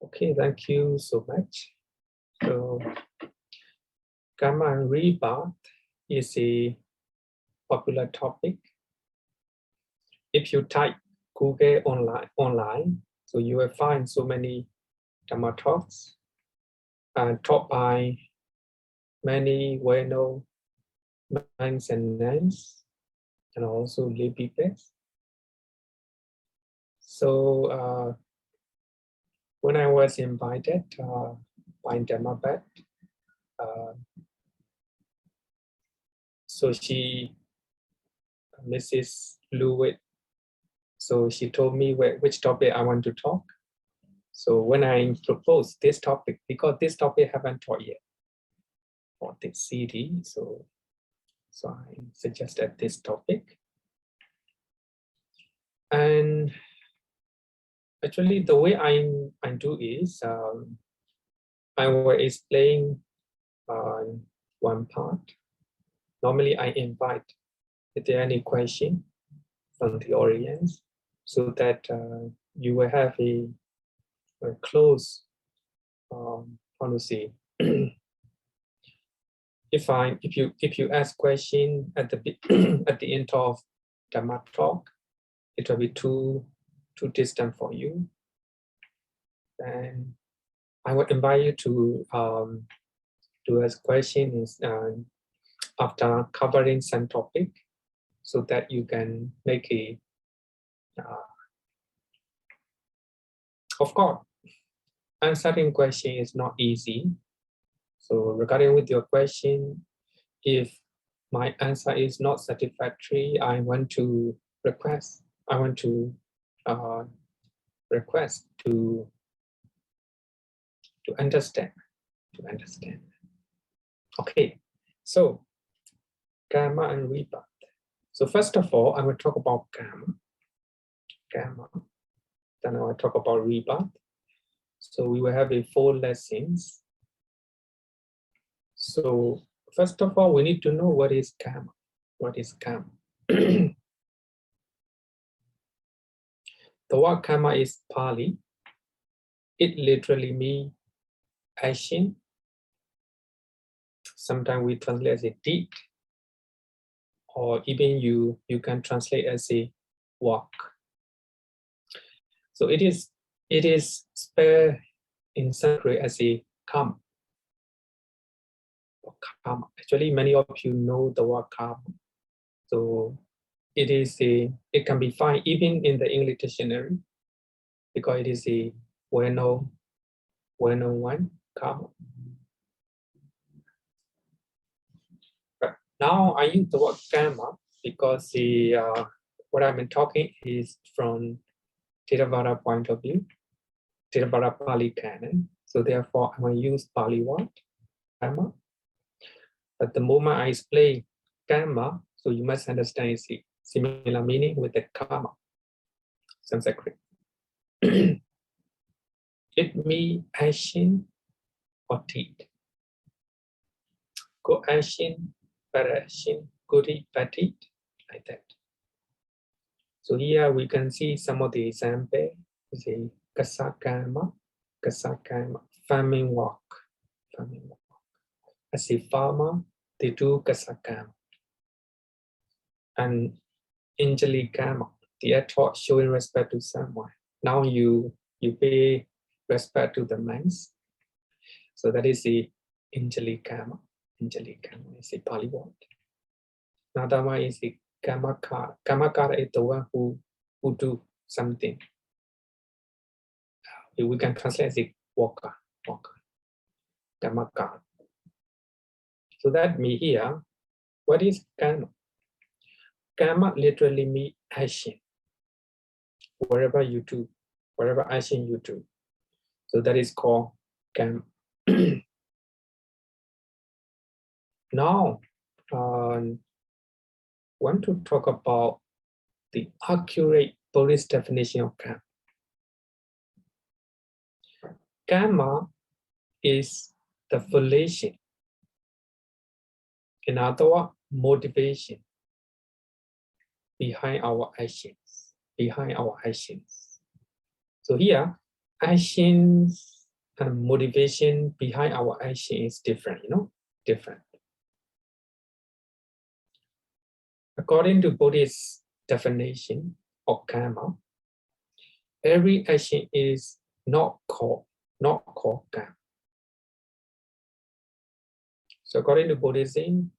Okay, thank you so much. So, Kamma and Rebirth is a popular topic. If you type Google online, so you will find so many Dhamma talks taught by many well-known monks and nuns, and also lay people. So when I was invited by Dhammācariya, so Mrs. Lewitt, so she told me which topic I want to talk. So when I proposed this topic, because this topic haven't taught yet for this CD, so I suggested this topic. And actually, the way I do is I will explain one part. Normally, I invite if there are any question from the audience, so that you will have a close, how to say, if you ask question at the at the end of Dhamma talk, it will be too distant for you. And I would invite you to ask questions after covering some topic, so that you can make a. Of course, answering question is not easy. So regarding with your question, if my answer is not satisfactory, I want to request to understand. Okay, so Kamma and Rebirth. So first of all, I will talk about Kamma. Then I will talk about Rebirth. So we will have 4 lessons. So first of all, we need to know what is Kamma. What is Kamma? The word Kamma is Pali. It literally means action. Sometimes we translate as a deed, or even you can translate as a walk. So it is spelled in Sanskrit as a karma. Actually, many of you know the word karma. So it can be found even in the English dictionary, because it is a well-known one, karma. But now I use the word Kamma because what I've been talking is from Theravada point of view, Theravada Pali canon. So therefore, I will use Pali word, Kamma. But the moment I explain Kamma, so you must understand it's a similar meaning with the karma, Sanskrit. It means action or deed. Good action, bad action, good deed, bad deed, like that. So here we can see some of the example. The Kasakama, farming work. As a farmer, they do Kasakama. And Injalikama, the act showing respect to someone. Now you pay respect to the monks. So that is the Injalikama. Injalikama is a Pali word. Another one is the Kammakara. Kammakara is the one who do something. We can translate as a walker. Kammakara. So that means here, what is Kamma? Kamma literally means action. Whatever you do, whatever action you do. So that is called Kamma. Now, want to talk about the accurate Buddhist definition of Kamma. Kamma is the volition. In other words, motivation behind our actions. So here, actions and motivation behind our action is different, different. According to Buddhist definition of karma, every action is not called karma. So according to Buddhism,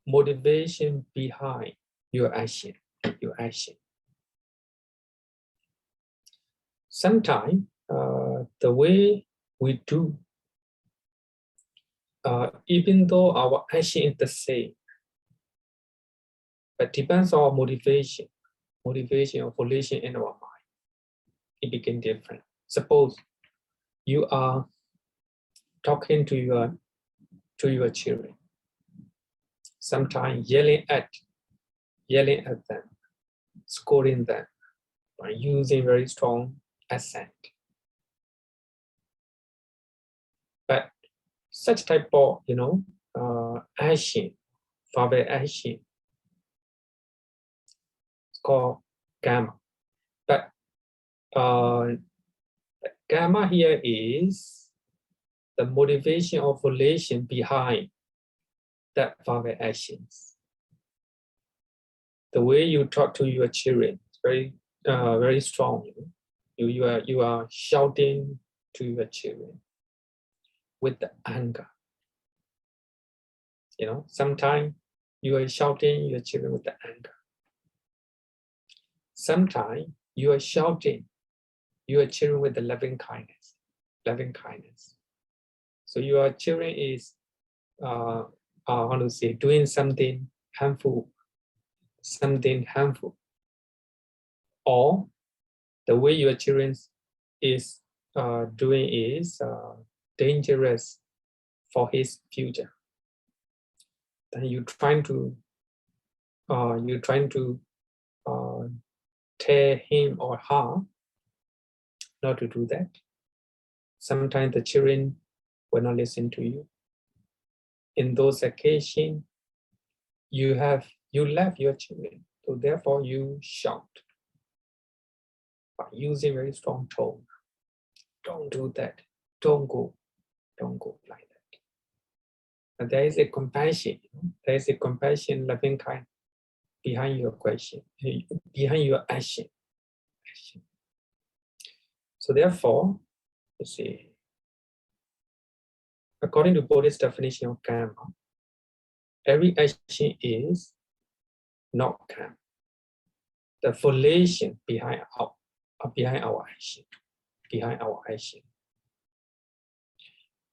motivation behind your action. Sometimes the way we do, even though our action is the same, but depends on motivation or volition in our mind, it becomes different. Suppose you are talking to your children, sometimes yelling at them, scolding them, by using very strong accent. But such type of action, father action, it's called karma. But karma here is the motivation or volition behind that father actions. The way you talk to your children is very strong. You are shouting to your children with the anger. Sometimes you are shouting your children with the anger. Sometimes you are shouting your children with the loving kindness. So your children is doing something harmful, or the way your children is doing is dangerous for his future. Then you're trying to tell him or her not to do that. Sometimes the children will not listen to you. In those occasions, you love your children, so therefore you shout by using very strong tone. Don't do that. Don't go like that. And there is a compassion. There is a compassion, loving kind behind your question, behind your action. So therefore, you see, according to Buddhist definition of karma, every action is not karma. The volition behind our action.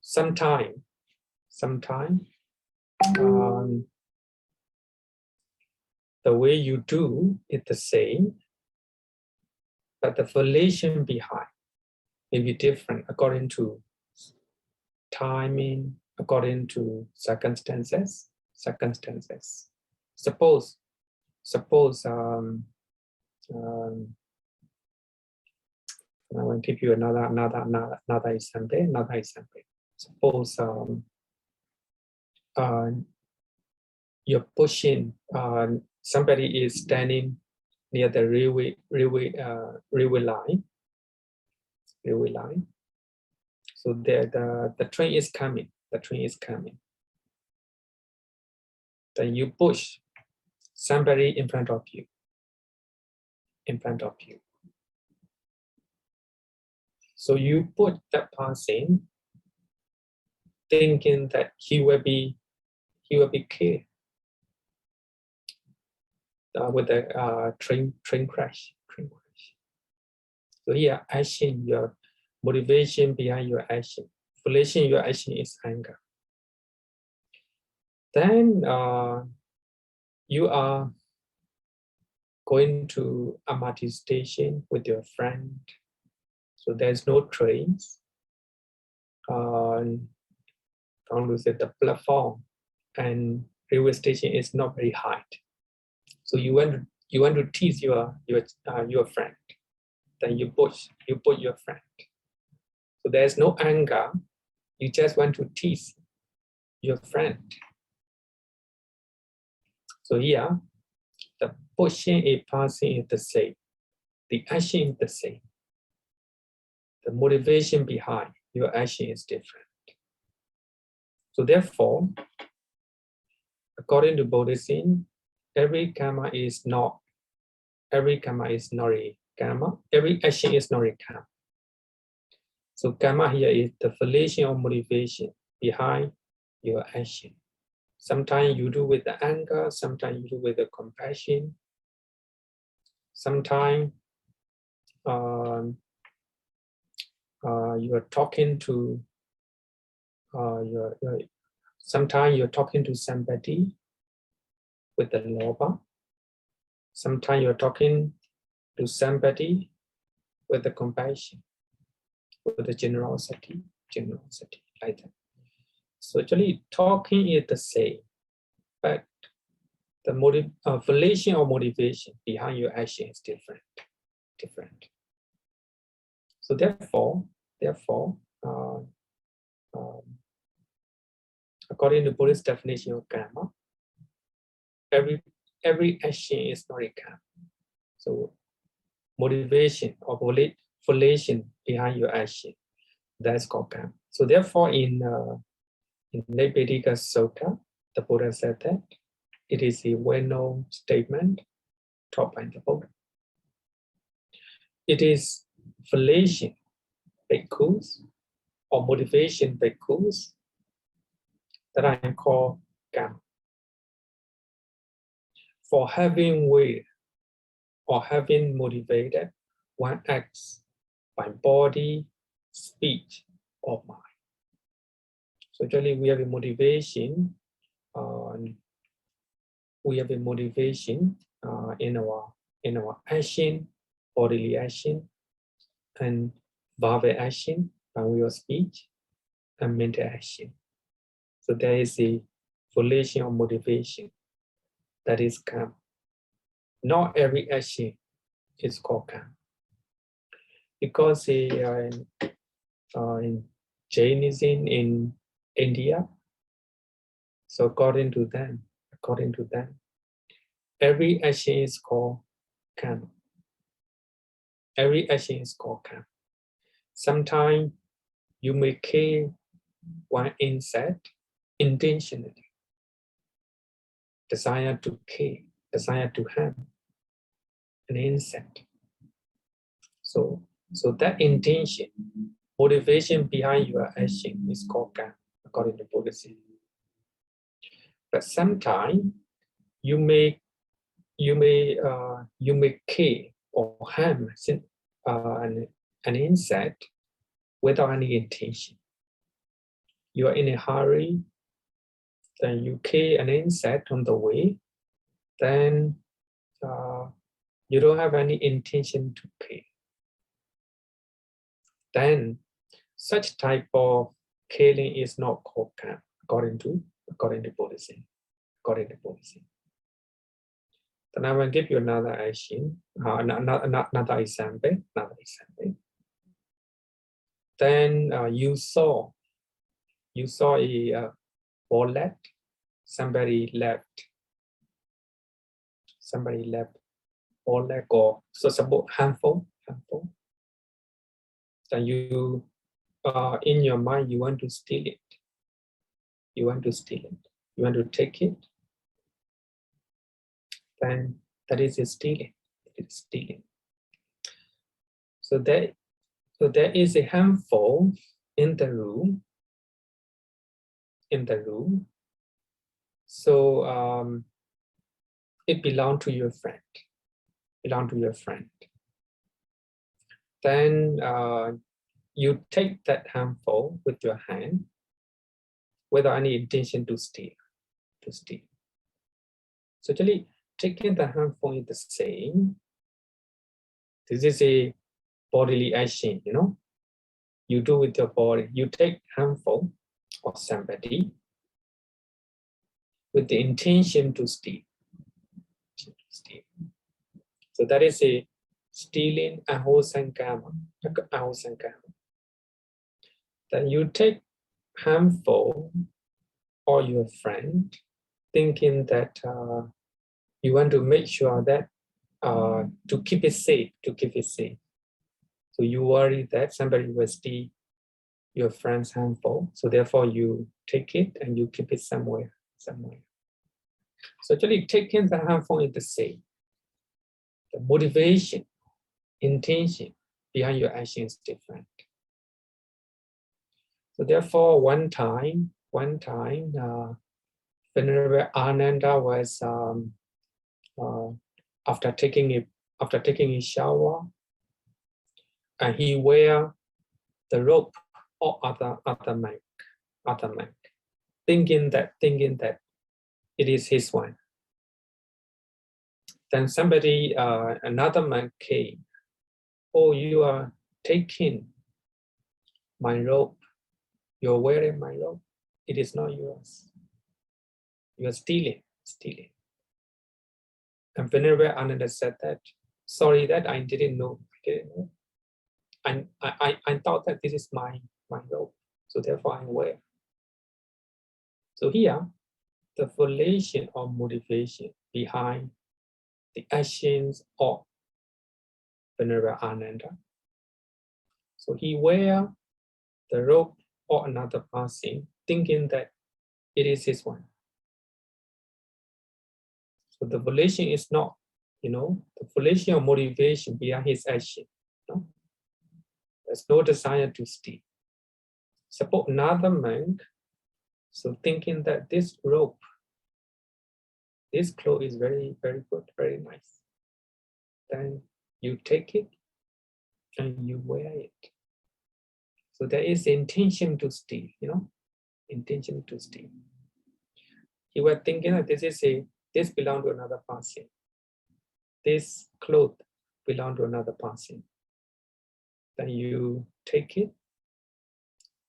Sometimes the way you do is the same, but the volition behind may be different according to timing, according to circumstances. Suppose I will give you another example. Suppose you're pushing. Somebody is standing near the railway line. So the train is coming. Then you push somebody in front of you. So you put that person thinking that he will be killed with a train crash. So here, action, your motivation behind your action, volition your action is anger. Then you are going to Amati station with your friend. So there's no trains. The platform and railway station is not very high. So you want to tease your friend. Then you push your friend. So there's no anger. You just want to tease your friend. So here, the pushing a person is the same. The action is the same. the motivation behind your action is different. So therefore, according to Buddhism, every karma is not a karma. Every action is not a karma. So karma here is the volition or motivation behind your action. Sometimes you do with the anger, sometimes you do with the compassion. Sometimes you are talking to sometimes you're talking to somebody with the lobha. Sometimes you're talking to somebody with the compassion, with the generosity like that. So actually talking is the same, but the volition or motivation behind your action is different. So therefore, according to Buddhist definition of karma, every action is not a karma. So motivation or volition behind your action, that's called karma. So therefore, in Nipitaka Sutta, the Buddha said that it is a well-known statement taught by the Buddha. It is volition bhikkhus or motivation bhikkhus that I call karma. For having will or having motivated, one acts by body, speech, or mind. So actually we have a motivation. In our action, bodily action, and verbal action, by way of speech, and mental action. So there is a volition or motivation that is karma. Not every action is called karma. Because in Jainism in India, so according to them, every action is called karma. Every action is called karma. Sometimes you may kill one insect intentionally. Desire to kill, desire to harm an insect. So that intention, motivation behind your action is called karma, according to Buddhism. But sometimes you may kill or harm an insect without any intention. You are in a hurry, then you kill an insect on the way, then you don't have any intention to kill. Then such type of killing is not called karma, according to Buddhism. Then I will give you another action, another example. Then you saw a wallet. Somebody left wallet or so suppose harmful. Then you in your mind you want to steal it. You want to take it. Then that is a stealing. It's stealing. So there is a harmful in the room. So it belonged to your friend. Then you take that harmful with your hand without any intention to steal. So actually, taking the harmful is the same. This is a bodily action, You do with your body. You take harmful of somebody with the intention to steal. So that is a stealing unwholesome karma. Then you take harmful or your friend, thinking that you want to make sure that to keep it safe. So you worry that somebody will steal your friend's handphone. So therefore you take it and you keep it somewhere. So actually taking the handphone is the same. The motivation, intention behind your action is different. So therefore, one time, Venerable Ananda was after taking a shower, and he wear the rope or other monk, thinking that it is his one. Then somebody, another monk came. Oh, you are taking my rope. You're wearing my robe. It is not yours. You are stealing. And Venerable Ananda said that, sorry that I didn't know. And I thought that this is my robe. So therefore I wear. So here, the volition or motivation behind the actions of Venerable Ananda. So he wear the robe or another person, thinking that it is his one. So the volition is not, the volition or motivation behind his action. No? There's no desire to steal. Suppose another monk, so thinking that this robe, this cloth is very, very good, very nice. Then you take it and you wear it. So there is intention to steal, intention to steal. You were thinking that this belongs to another person. This cloth belongs to another person. Then you take it,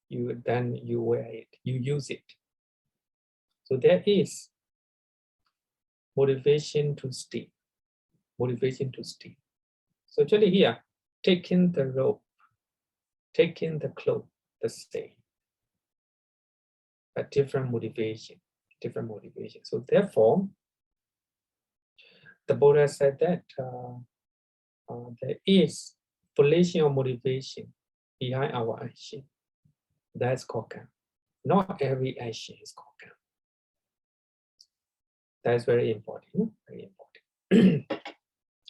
then you wear it, you use it. So there is motivation to steal. So actually here, taking the rope, taking the cloth, the same, but different motivation. So therefore, the Buddha said that there is volition or motivation behind our action. That's called karma. Not every action is called karma. That's very important.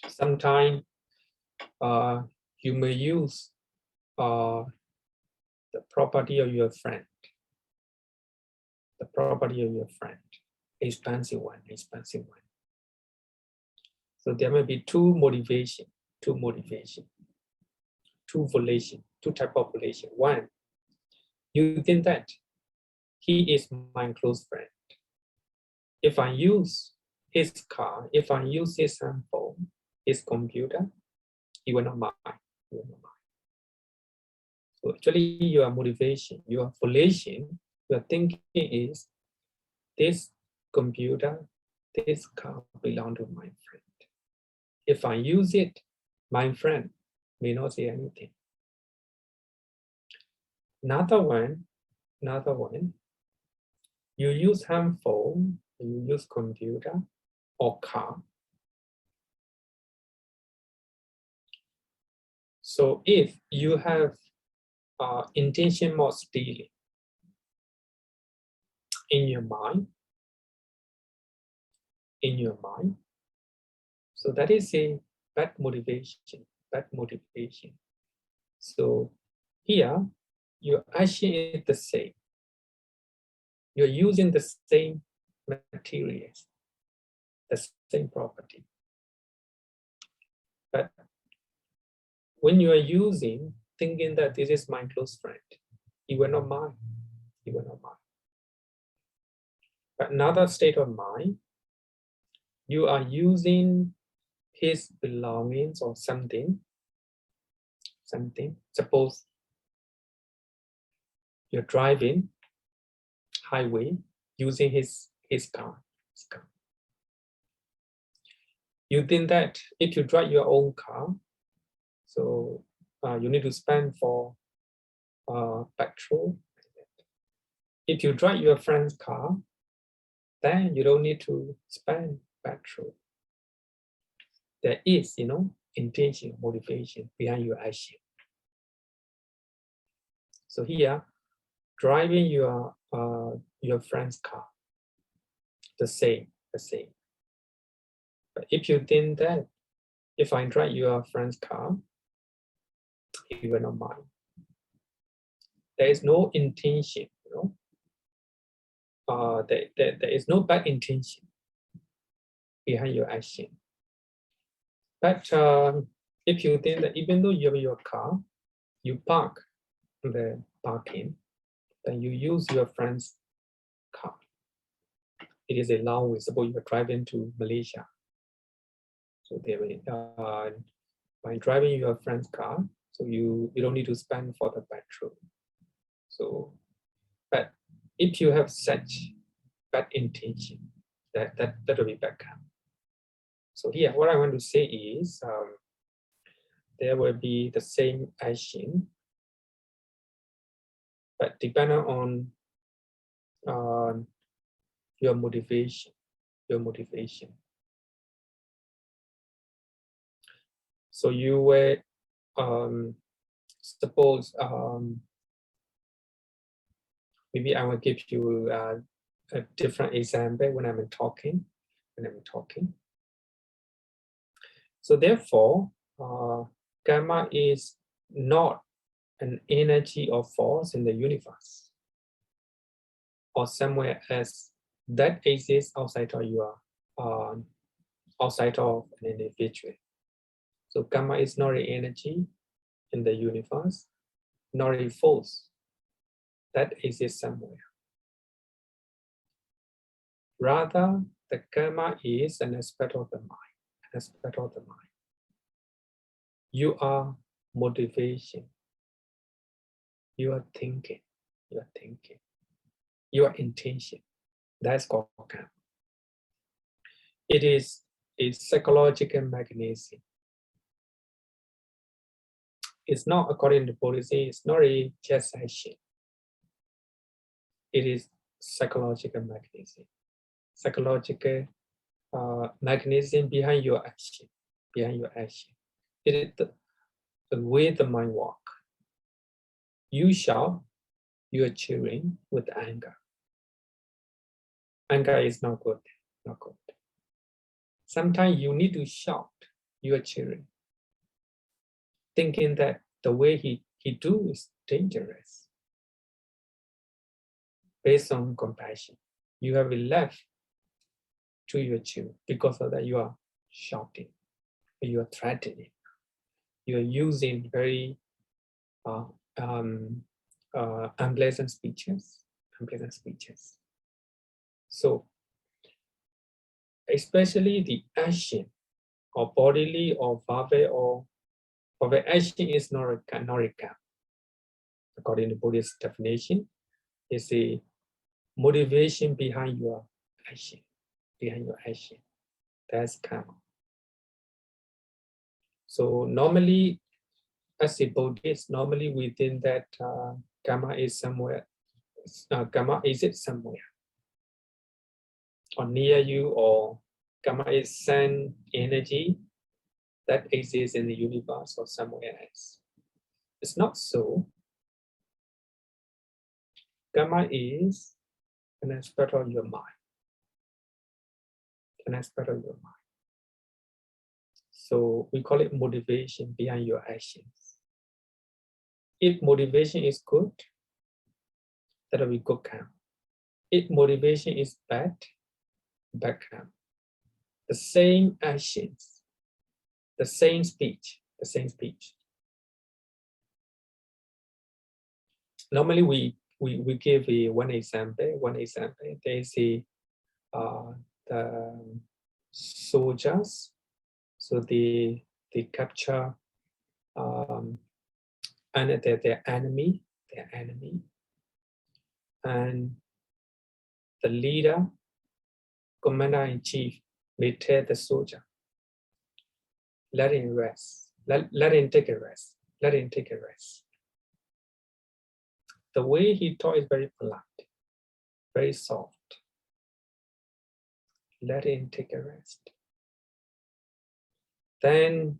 Sometimes you may use the property of your friend. Expensive one. So there may be two volition, two type of volition. One, you think that he is my close friend. If I use his car, if I use his phone, his computer, he will not mind. So actually your motivation, your volition, your thinking is this computer, this car belong to my friend. If I use it, my friend may not say anything. Another one, you use handphone, you use computer or car. So if you have intention of stealing in your mind, so that is a bad motivation. So here, your action is the same. You're using the same materials, the same property. But when you are using, thinking that this is my close friend, he will not mind. But another state of mind, you are using his belongings or something. Suppose you're driving highway using his car. You think that if you drive your own car, so you need to spend for petrol. If you drive your friend's car, then you don't need to spend petrol. There is, intention, motivation behind your action. So here, driving your friend's car, the same. But if you think that if I drive your friend's car, he will not mind. There is no intention, there is no bad intention behind your action. But if you think that even though you have your car, you park in the parking, then you use your friend's car. It is allowed. Suppose you are driving to Malaysia. So they will, by driving your friend's car, so you don't need to spend for the petrol. So, but if you have such bad intention, that will be bad karma. So here, what I want to say is, there will be the same action, but depending on your motivation. So you will suppose maybe I will give you a different example when I'm talking. So therefore, karma is not an energy or force in the universe or somewhere else that exists outside of your outside of an individual. So karma is not an energy in the universe, nor a force that exists somewhere. Rather, the karma is an aspect of the mind. You are motivation. You are thinking. Your intention. That's called karma. It is a psychological mechanism. It's not, according to Buddhism, it's not a just action. It is psychological mechanism. Psychological mechanism behind your action. It is the way the mind works. You shout, you are cheering with anger. Anger is not good. Sometimes you need to shout, you are cheering, thinking that the way he do is dangerous. Based on compassion, you have left to your children. Because of that, you are shouting, you are threatening, you are using very unpleasant speeches. So, especially the action, or bodily, or verbal, or the action is not a karma. According to Buddhist definition, is a motivation behind your action. That's karma. So normally, as a Buddhist, normally within that karma is somewhere. Karma is it somewhere, or near you, or karma is sun energy that exists in the universe or somewhere else. It's not so. Karma is an aspect of your mind. So we call it motivation behind your actions. If motivation is good, that will be good karma. If motivation is bad karma. The same actions, the same speech. Normally we give one example. There is the soldiers. So they capture and their enemy, and the leader, commander-in-chief, may tell the soldier, let him rest, let him take a rest. The way he talks is very polite, very soft. Let him take a rest. Then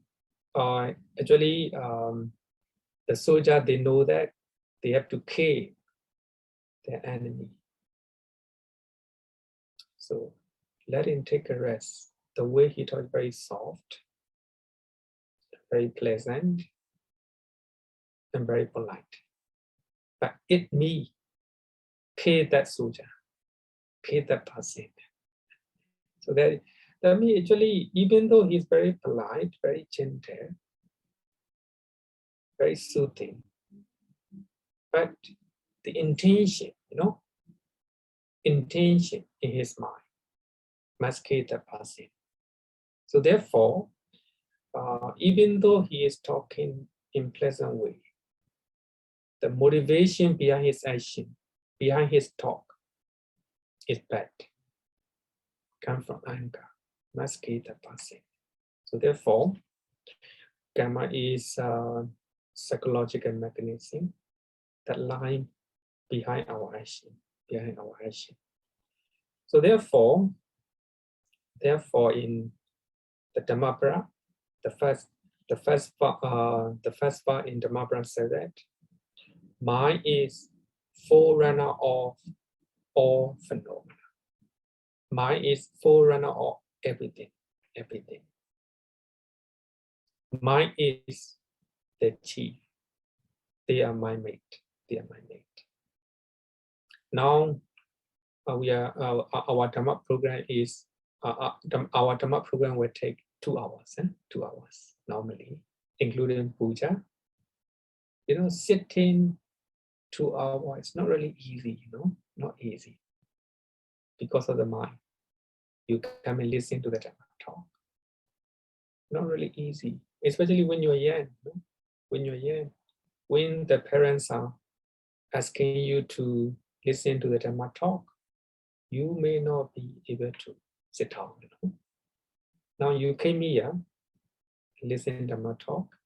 actually the soldier, they know that They have to kill their enemy. So let him take a rest. The way he talks very soft, very pleasant, and very polite. But it me, pay that soldier, pay that person. So that means actually, even though he's very polite, very gentle, very soothing, but the intention, intention in his mind must kill the person. So therefore, even though he is talking in pleasant way, the motivation behind his action, behind his talk, is bad. Come from anger, must kill the person. So therefore, Kamma is a psychological mechanism that lies behind our action, So therefore, in the Dhammācariya, the first part in Dhammācariya said that mind is forerunner of all phenomena. Mind is forerunner of everything. Mind is the chief. They are my mate. Now we are our Dhamma program is our Dhamma program will take 2 hours. 2 hours normally, including puja. Sitting 2 hours, it's not really easy, not easy. Because of the mind. You come and listen to the Dhamma talk. Not really easy, especially when you're young. When the parents are asking you to listen to the Dhamma talk, you may not be able to sit down. Now you came here, listen to Dhamma talk,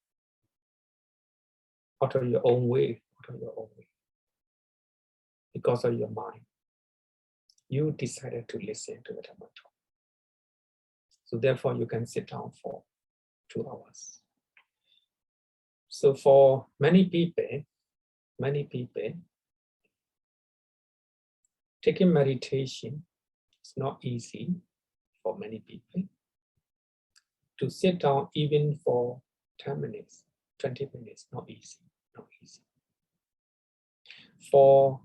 out of your own way, because of your mind. You decided to listen to the Dhamma talk. So therefore you can sit down for 2 hours. So for many people, taking meditation is not easy for many people. To sit down even for 10 minutes, 20 minutes, not easy. For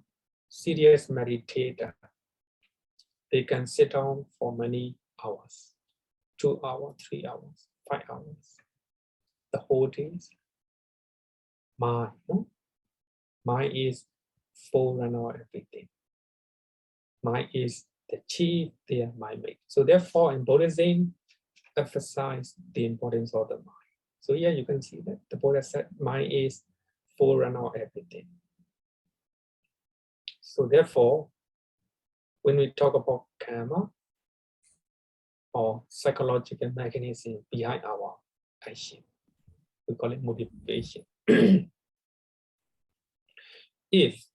serious meditator, they can sit down for many hours, 2 hours, 3 hours, 5 hours, the whole days. Mind is forerunner of everything. Mind is the chief, they are my mate. So therefore, in Buddhism, emphasize the importance of the mind. So here you can see that the Buddha said mind is forerunner of everything. So therefore, when we talk about Kamma or psychological mechanism behind our action, we call it motivation. If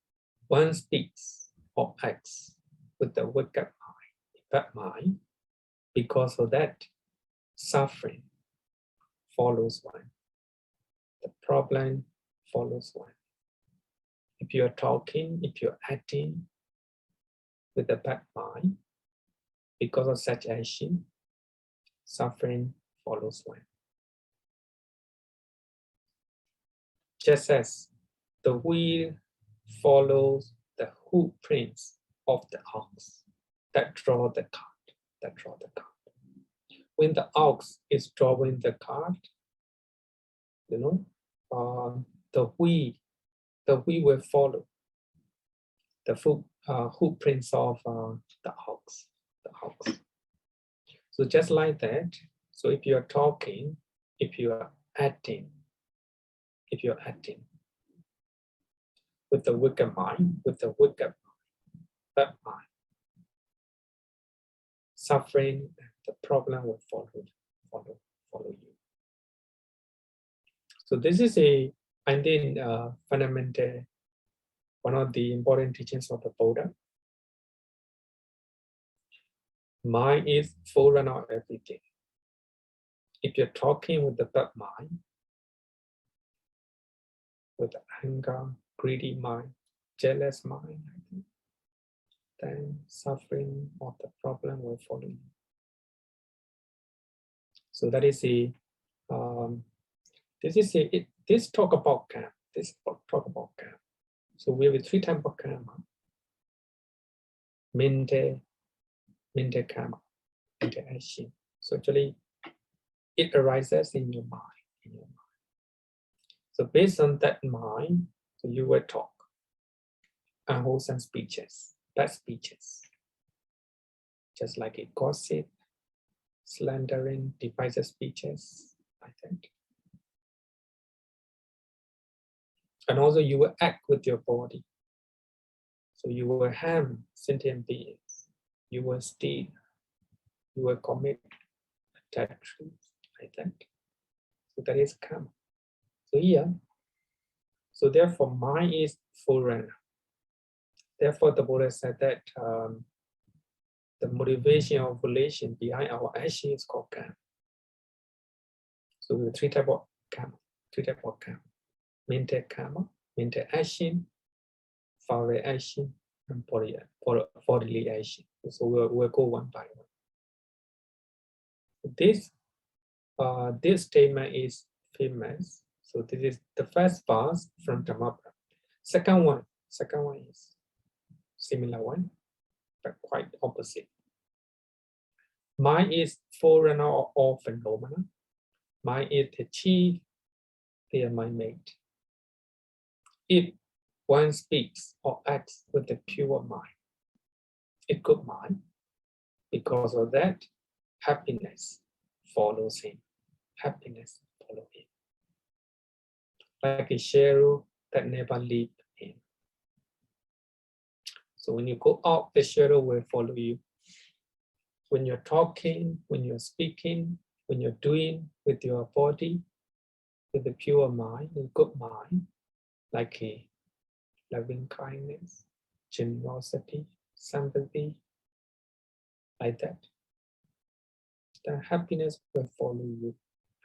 one speaks or acts with the wicked mind, bad mind, because of that, suffering follows one. The problem follows one. If you're talking, if you're acting with a bad mind, because of such action, suffering follows one. Just as the wheel follows the hoof prints of the ox that draw the cart. When the ox is drawing the cart, the wheel will follow the hoof prints of the ox. So just like that. So if you are talking, if you are acting with the wicked mind, bad mind, suffering, the problem will follow you. So this is fundamental, one of the important teachings of the Buddha. Mind is forerunner of everything. If you're talking with the bad mind, with anger, greedy mind, jealous mind, I think, then suffering of the problem will follow you. So that is a this talk about karma. This talk about karma. So we have 3 types of karma: mental karma, mental action. So actually, it arises in your mind. So based on that mind, so you will talk unwholesome speeches, bad speeches, just like a gossip, slandering, divisive speeches, like that. And also you will act with your body. So you will harm sentient beings. You will steal. You will commit adultery, like that. So that is karma. So here, so therefore mind is forerunner. Therefore the Buddha said that the motivation or volition behind our action is called karma. So we have 3 types of karma. 3 types of karma: mental karma, mental action, foul action, and bodily action. So we'll go one by one. This statement is famous. So this is the first verse from Dhammācariya. Second one is similar one, but quite opposite. Mind is forerunner of all phenomena. Mind is the chief, they are mind made. If one speaks or acts with the pure mind, a good mind, because of that, happiness follows him. Happiness follows him. Like a shadow that never leaves him. So when you go out, the shadow will follow you. When you're talking, when you're speaking, when you're doing with your body, with the pure mind, a good mind, like a loving kindness, generosity, sympathy, like that, then happiness will follow you.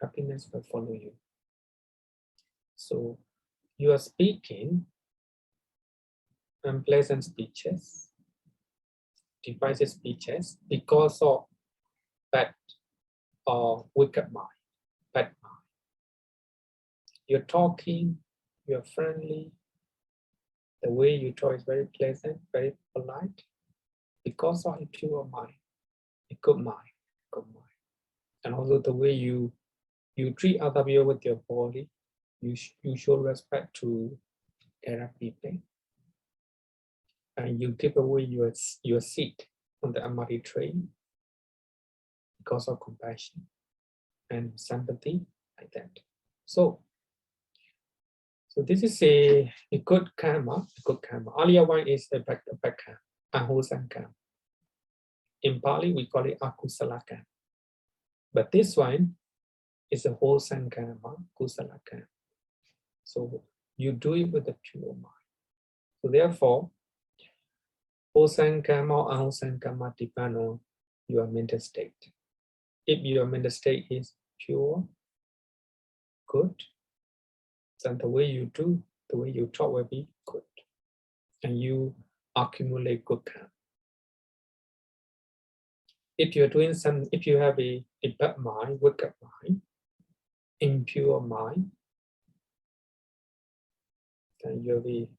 Happiness will follow you. So you are speaking unpleasant speeches, divisive speeches, because of bad or wicked mind, bad mind. You're talking, you're friendly, the way you talk is very pleasant, very polite, because of a pure mind, a good mind, good mind. And also the way you treat other people with your body, you show respect to other people. And you give away your seat on the Amari train because of compassion and sympathy, like that. So this is a good karma, Earlier one is a bad karma, unwholesome karma. In Pali, we call it akusala karma. But this one is a wholesome karma, kusala karma. So you do it with a pure mind. So therefore, wholesome karma or unwholesome karma depend on your mental state. If your mental state is pure, good, then the way you do, the way you talk will be good. And you accumulate good karma. If you're doing if you have a bad mind, wicked mind, impure mind, then you'll be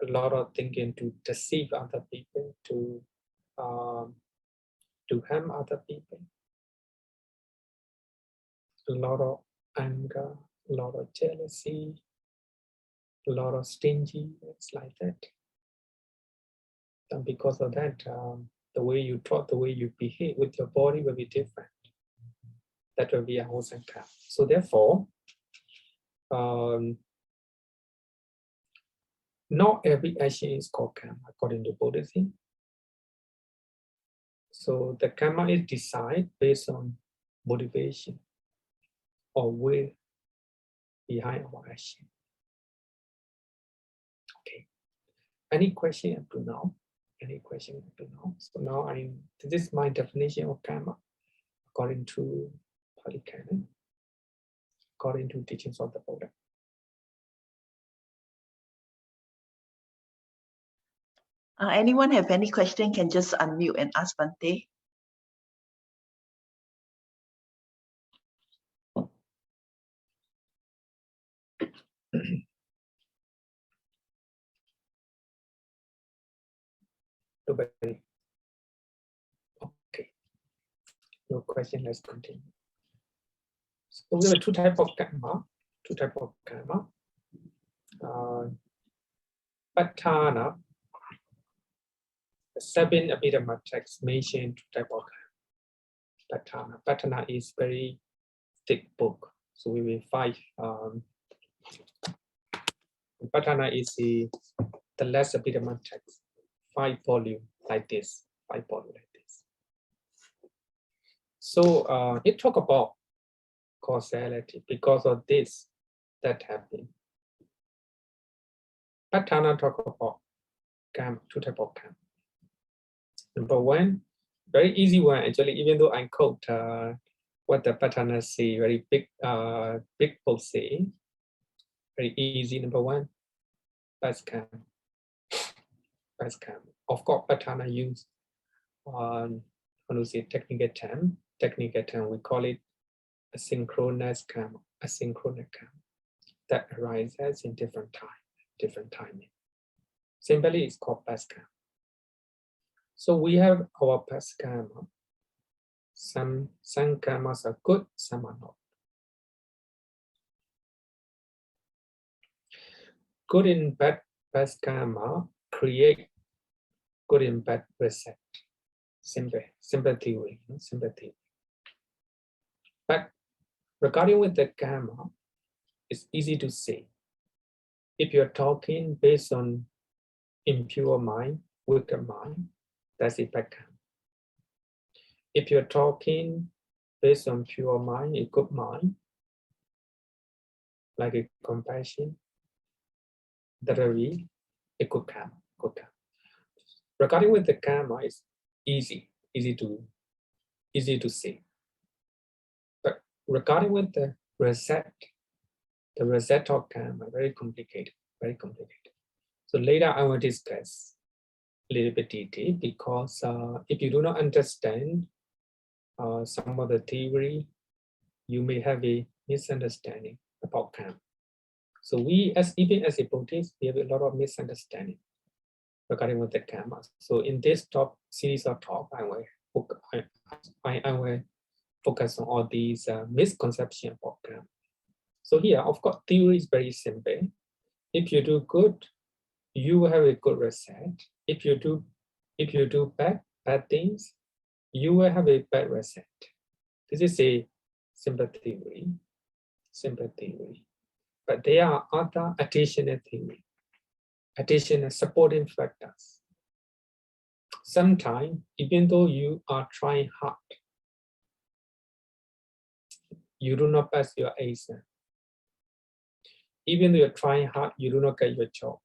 a lot of thinking to deceive other people, to harm other people. A lot of anger, a lot of jealousy, a lot of stinginess, like that. And because of that, the way you talk, the way you behave with your body will be different. That will be a wholesome karma. So therefore, not every action is called karma according to Buddhism. So the karma is decided based on motivation or will behind our action. Okay. Any question up to now? Any question up to now? So now this is my definition of karma according to Pali Canon, according to teachings of the Buddha. Anyone have any question can just unmute and ask Bhante. Okay. No question, let's continue. So we have two types of Kamma. Two types of Kamma. Patthana. The 7 Abhidhamma texts mention two types of Patthana. Patthana is very thick book. So we will find Patthana is the last Abhidhamma text. 5 volumes like this. 5 volumes like this. So it talk about causality. Because of this, that happened. Patthana talk about Kamma, two types of Kamma. Number 1, very easy one actually, even though I quote what the Patthana say, very big book say, very easy. Number 1, past Kamma. Past Kamma. Of course, Patthana use how to say technical term. Technical term, we call it asynchronous Kamma. Asynchronous Kamma that arises in different timing. Simply, it's called past Kamma. So we have our past Kamma. Some Kammas are good, some are not. Good and bad past Kamma create good and bad reset. Simple theory. But regarding with the Kamma, it's easy to say. If you're talking based on impure mind, wicked mind, that's a bad Kamma. If you're talking based on pure mind, a good mind, like a compassion, that will be a good Kamma. Regarding with the Kamma, it's easy to say. But regarding with the reset of Kamma, very complicated. So later I will discuss a little bit detail, because if you do not understand some of the theory, you may have a misunderstanding about Kamma. So we, even as a Buddhist, we have a lot of misunderstanding regarding with the Kamma. So in this series of talk, I will focus on all these misconceptions about Kamma. So here, of course, theory is very simple. If you do good, you will have a good reset. If you do bad things, you will have a bad reset. This is a simple theory. But there are other additional theory, additional supporting factors. Sometimes, even though you are trying hard, you do not pass your exam. Even though you're trying hard, you do not get your job.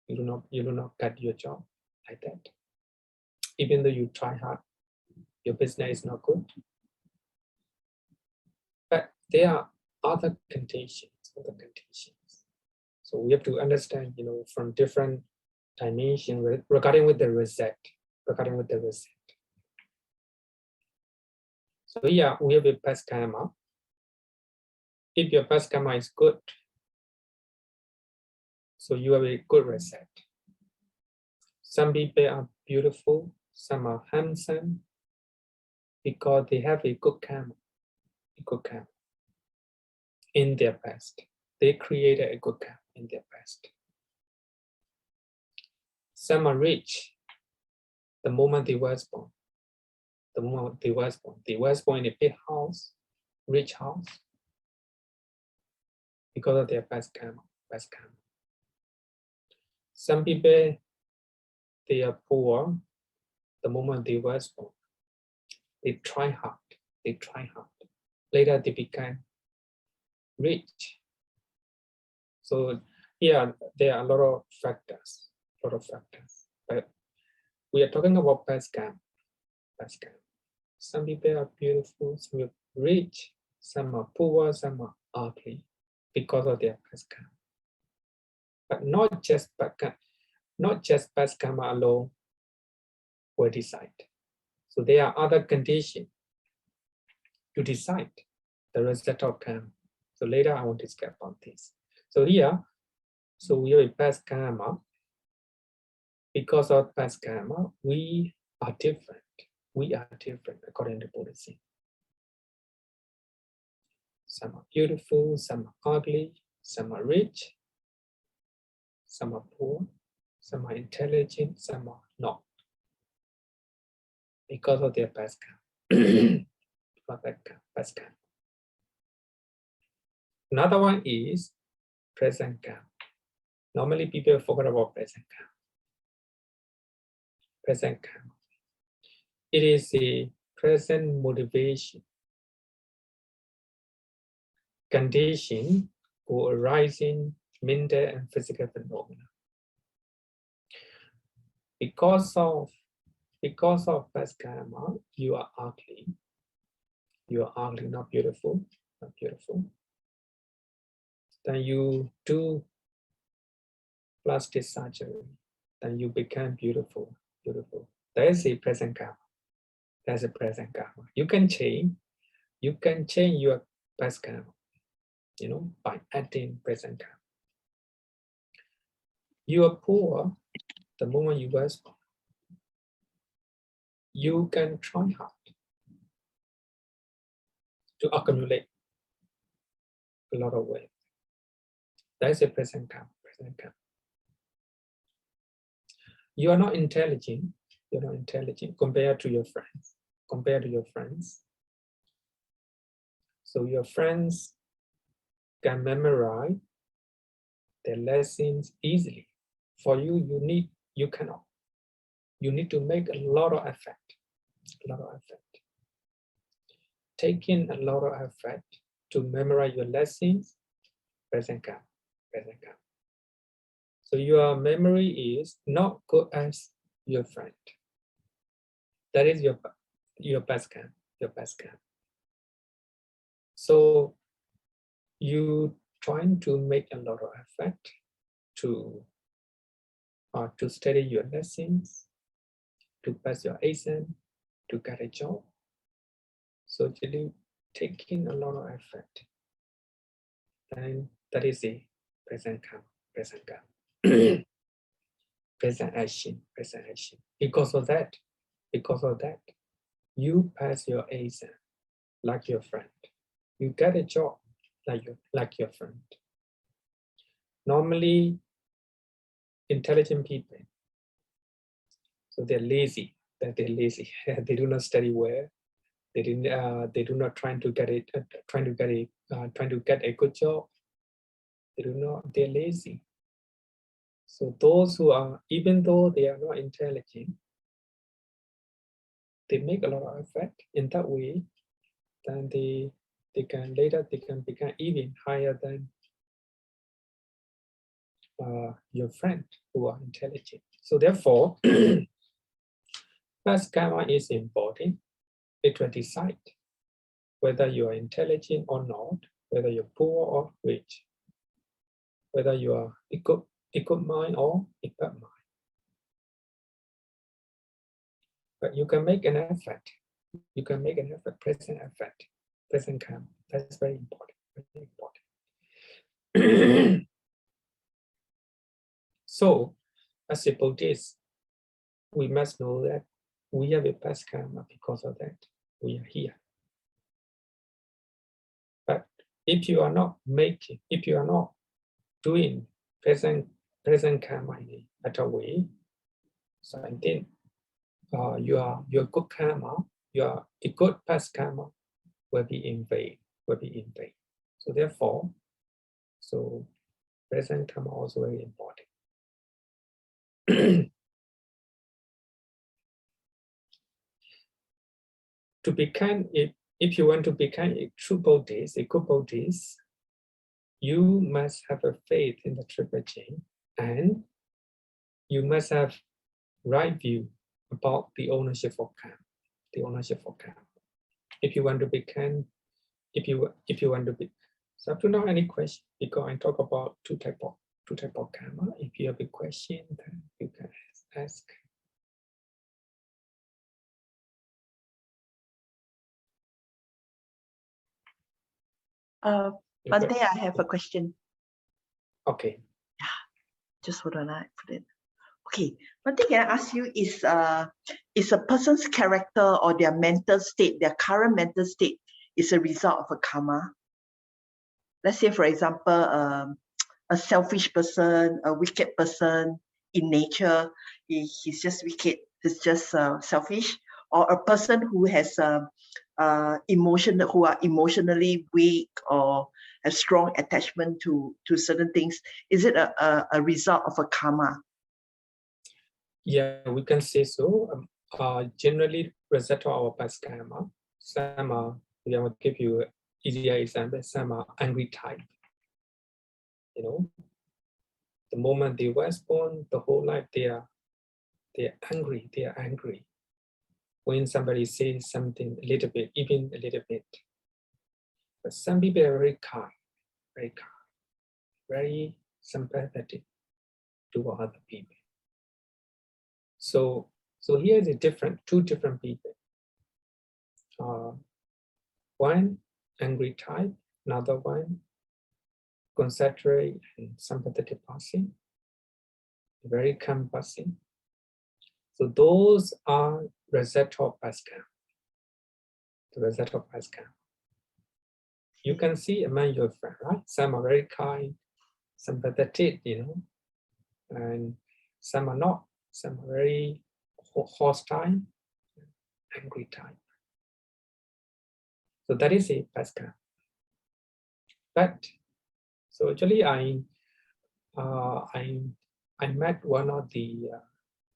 You do not get your job like that. Even though you try hard, your business is not good. But there are other conditions. So we have to understand, from different dimensions regarding with the reset. So yeah, we have a past Kamma. If your past Kamma is good, so you have a good reset. Some people are beautiful, some are handsome, because they have a good Kamma. In their past. They created a good Kamma in their past. Some are rich the moment they was born. They was born in a big house, rich house, because of their past Kamma. Some people, they are poor the moment they was born. They try hard. Later they became rich. So here there are a lot of factors. But we are talking about past Kamma. Some people are beautiful, some are rich, some are poor, some are ugly because of their past Kamma. But not just past Kamma. not just past karma alone will decide. So there are other conditions to decide the result of karma. So later I want to discuss about this. So here, so we have past karma. Because of past karma, we are different. We are different according to Buddhism. Some are beautiful, some are ugly, some are rich, some are poor, some are intelligent, some are not. Because of their past karma. Past karma. Another one is present karma. Normally people forget about present karma. Present karma. It is a present motivation, condition for arising mental and physical phenomena. Because of past karma, you are ugly. You are ugly, not beautiful, not beautiful. Then you do plastic surgery. Then you become beautiful, beautiful. That is a present karma. That's a present karma. You can change your past karma, by adding present karma. You are poor the moment you were born. You can try hard to accumulate a lot of wealth. That's a present karma. Present karma. You are not intelligent. You're not intelligent compared to your friends. Compared to your friends. So your friends can memorize their lessons easily. For you, you cannot. You need to make a lot of effort. A lot of effort. Taking a lot of effort to memorize your lessons, present karma. Present karma. So your memory is not good as your friend. That is your past karma. Your past karma. So you trying to make a lot of effort to study your lessons, to pass your exam, to get a job. So actually taking a lot of effort. And that is a present karma. Present karma. Present action. Present action. Because of that, you pass your exam like your friend. You get a job like your friend. Normally, intelligent people, so they're lazy. They're lazy. They do not study well. They do not trying to get a good job. They're lazy. So those who are, even though they are not intelligent, they make a lot of effort in that way. Then they can become even higher than your friend who are intelligent. So therefore, past karma is important. It will decide whether you are intelligent or not, whether you're poor or rich, whether you are equal mind or equal mind. But you can make an effort. You can make an effort, present karma. That's very important. Very important. So, as a Buddhist, we must know that we have a past karma. Because of that, we are here. But if you are not doing present karma in a better way, so I think your good karma, your good past karma will be in vain. So therefore, present karma also very important. To become, if you want to become a true Buddhist, a good Buddhist, you must have a faith in the triple chain, and you must have right view about the ownership of karma. The ownership of karma. If you want to become, if you want to be, so up to now any question, because I talk about two type of karma. If you have a question, then you ask? Bhante, I have a question. Okay. Just hold on, I put it. Okay, Bhante, can I ask you, is a person's character or their mental state, their current mental state, is a result of a karma? Let's say, for example, a selfish person, a wicked person in nature, he's just wicked, he's just selfish, or a person who has who are emotionally weak or a strong attachment to certain things. Is it a result of a karma? Yeah, we can say so. Generally, result of our past karma. Some are, I will give you easier example. Some are angry type. You know, the moment they were born, the whole life they're angry. They are angry. When somebody says something a little bit, even a little bit. But some people are very kind, very sympathetic to other people. So here is two different people. One angry type, another one concentrate and sympathetic person, very calm person. So those are result of past karma. The result of past karma. You can see among your friends, right? Some are very kind, sympathetic, and some are not. Some are very hostile, angry type. So that is a past karma. But so actually, I met one of the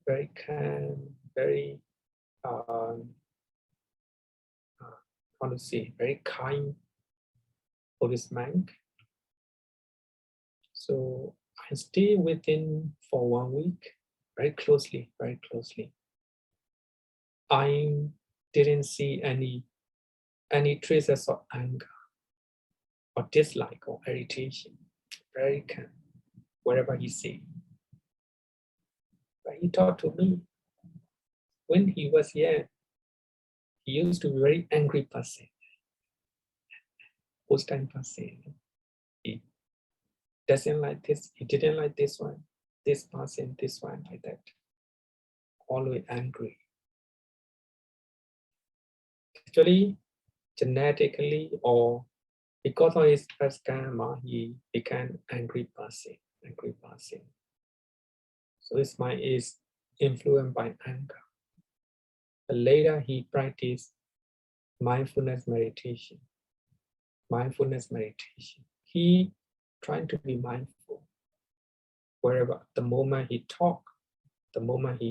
very calm, very how to say, very kind Buddhist monk. So I stay with him for 1 week, very closely. I didn't see any traces of anger or dislike or irritation. Very calm, wherever he say. But he talked to me. When he was young, he used to be a very angry person, hostile person. He doesn't like this, he didn't like this one, this person, this one, like that. Always angry. Actually, genetically or because of his past karma, he became angry person. So his mind is influenced by anger. But later he practiced mindfulness meditation. He trying to be mindful wherever, the moment he talk, the moment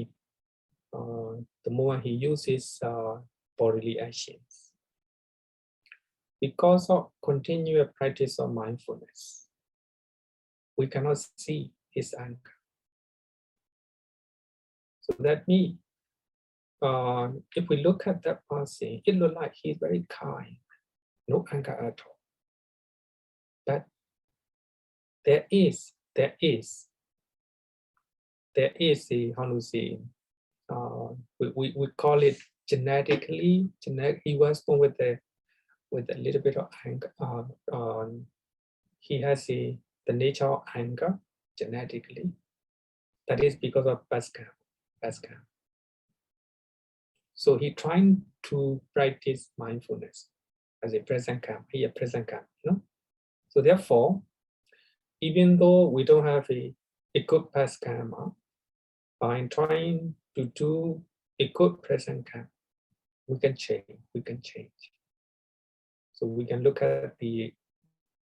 he uses bodily actions. Because of continual practice of mindfulness, we cannot see his anger. So that means, if we look at that person, it looks like he's very kind, no anger at all. But there is a, how to say, we call it genetically. He was born with a little bit of anger. He has the nature of anger genetically. That is because of past karma. So he trying to practice mindfulness as a present karma. So therefore, even though we don't have a good past karma, by trying to do a good present karma, we can change. So we can look at the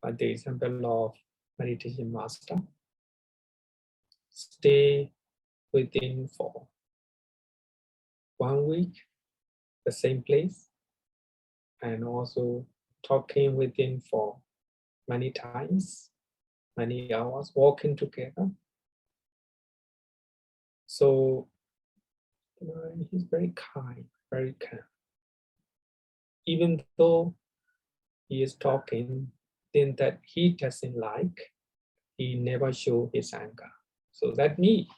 example of meditation master. Stay within for 1 week, the same place, and also talking with him for many times, many hours, walking together. So he's very kind, very calm. Even though he is talking, then that he doesn't like, he never show his anger. So that means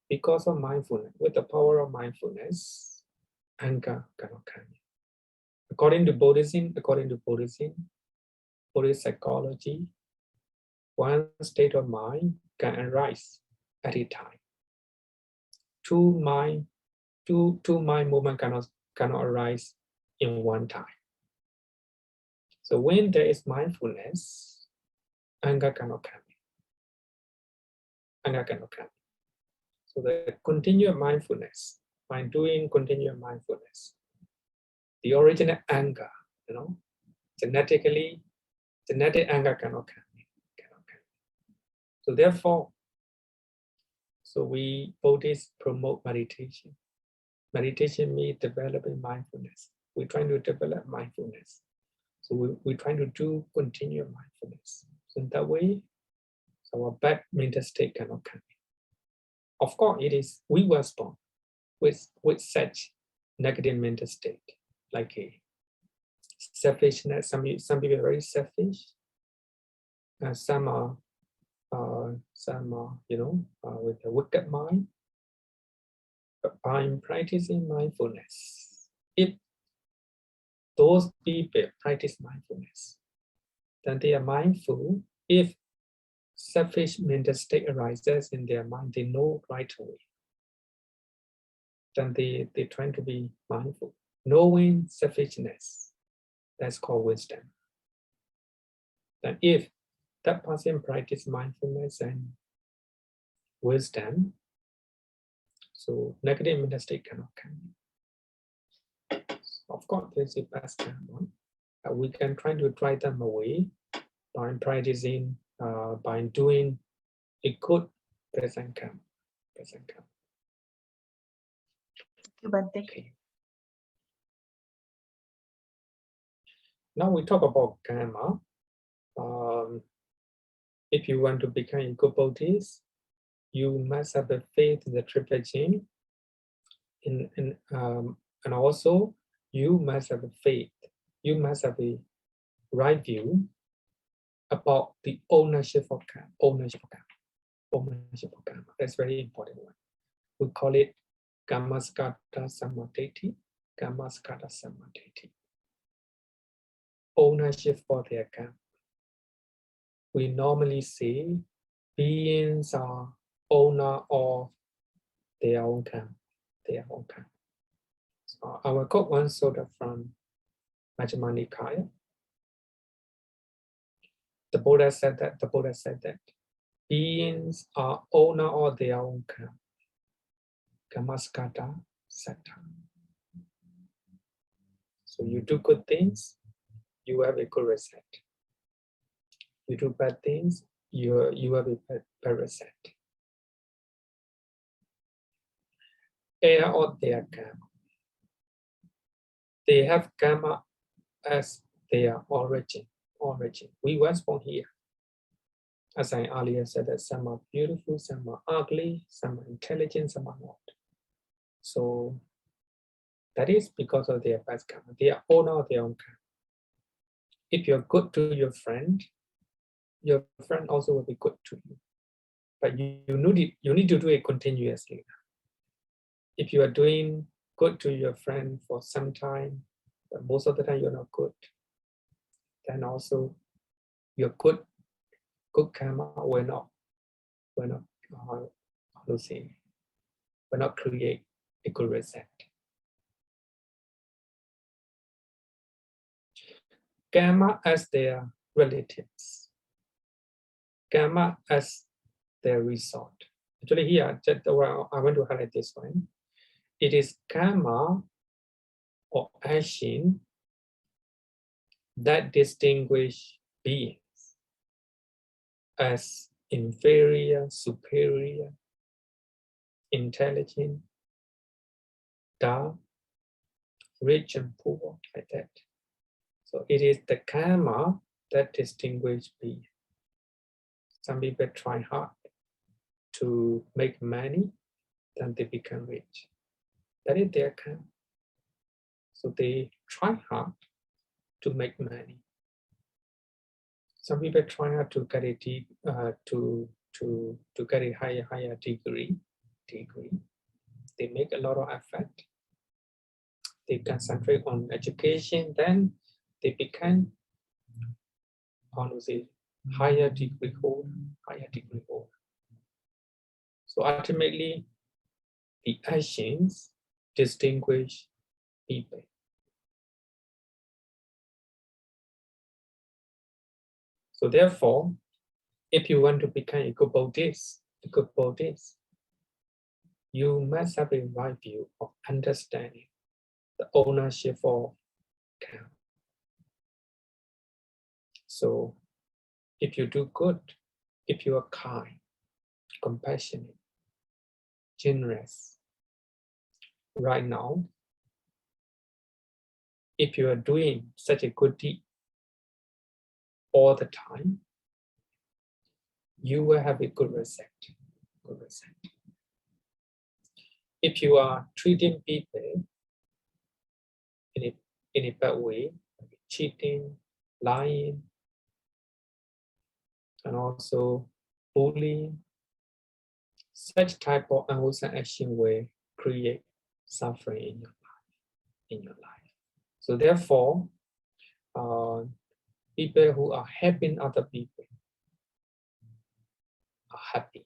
because of mindfulness, with the power of mindfulness, anger cannot come in. According to Buddhism, Buddhist psychology, one state of mind can arise at a time. Two mind movement cannot arise in one time. So when there is mindfulness, anger cannot come in. Anger cannot come in. So the continuous mindfulness, by doing continuous mindfulness, the original anger, genetic anger cannot come in. So therefore, we Buddhists promote meditation. Meditation means developing mindfulness. We're trying to develop mindfulness. So we're trying to do continuous mindfulness. So in that way, our bad mental state cannot come in. Of course, we were born with such negative mental state, like a selfishness. Some people are very selfish. Some are with a wicked mind. But by practicing mindfulness, if those people practice mindfulness, then they are mindful. If selfish mental state arises in their mind, they know right away. Then they try to be mindful. Knowing selfishness, that's called wisdom. Then if that person practices mindfulness and wisdom, so negative mental state cannot come in. Of course, there's a best karma. We can try to drive them away by practicing, by doing a good present karma. Okay. Now we talk about karma. If you want to become a good Buddhist, you must have a faith in the triple gene, and also you must have a faith. You must have a right view about the ownership of karma. Ownership of karma. That's very important one. We call it Dhammācariya samadhi. Dhammācariya samadhi. Ownership for their karma. We normally say beings are owner of their own karma. So I will quote one sutta from Dhammācariya. The Buddha said that beings are owner of their own karma. Kamaskata satta. So you do good things, you have a good result. You do bad things, you have a bad result. Heir of their karma. They have karma as their origin. We were born here. As I earlier said, that some are beautiful, some are ugly, some are intelligent, some are not. So that is because of their past karma. They are owner of their own karma. If you're good to your friend also will be good to you. But you need to do it continuously. If you are doing good to your friend for some time, but most of the time you're not good, then also your good karma will not create a good result. Karma as their relatives. Karma as their result. Actually here, I want to highlight this one. It is karma or action that distinguish beings as inferior, superior, intelligent, dark, rich and poor, like that. So it is the karma that distinguishes beings. Some people try hard to make money, then they become rich. That is their karma. So they try hard to make money. Some people try hard to get a higher degree, degree. They make a lot of effort. They concentrate on education, then they become, honestly, higher degree holder. So ultimately, the actions distinguish people. So therefore, if you want to become a good Buddhist, you must have a right view of understanding the ownership of karma. So if you do good, if you are kind, compassionate, generous, right now, if you are doing such a good deed all the time, you will have a good result. If you are treating people in a bad way, like cheating, lying, and also bullying, such type of unwholesome action will create suffering in your life. So therefore, people who are helping other people are happy.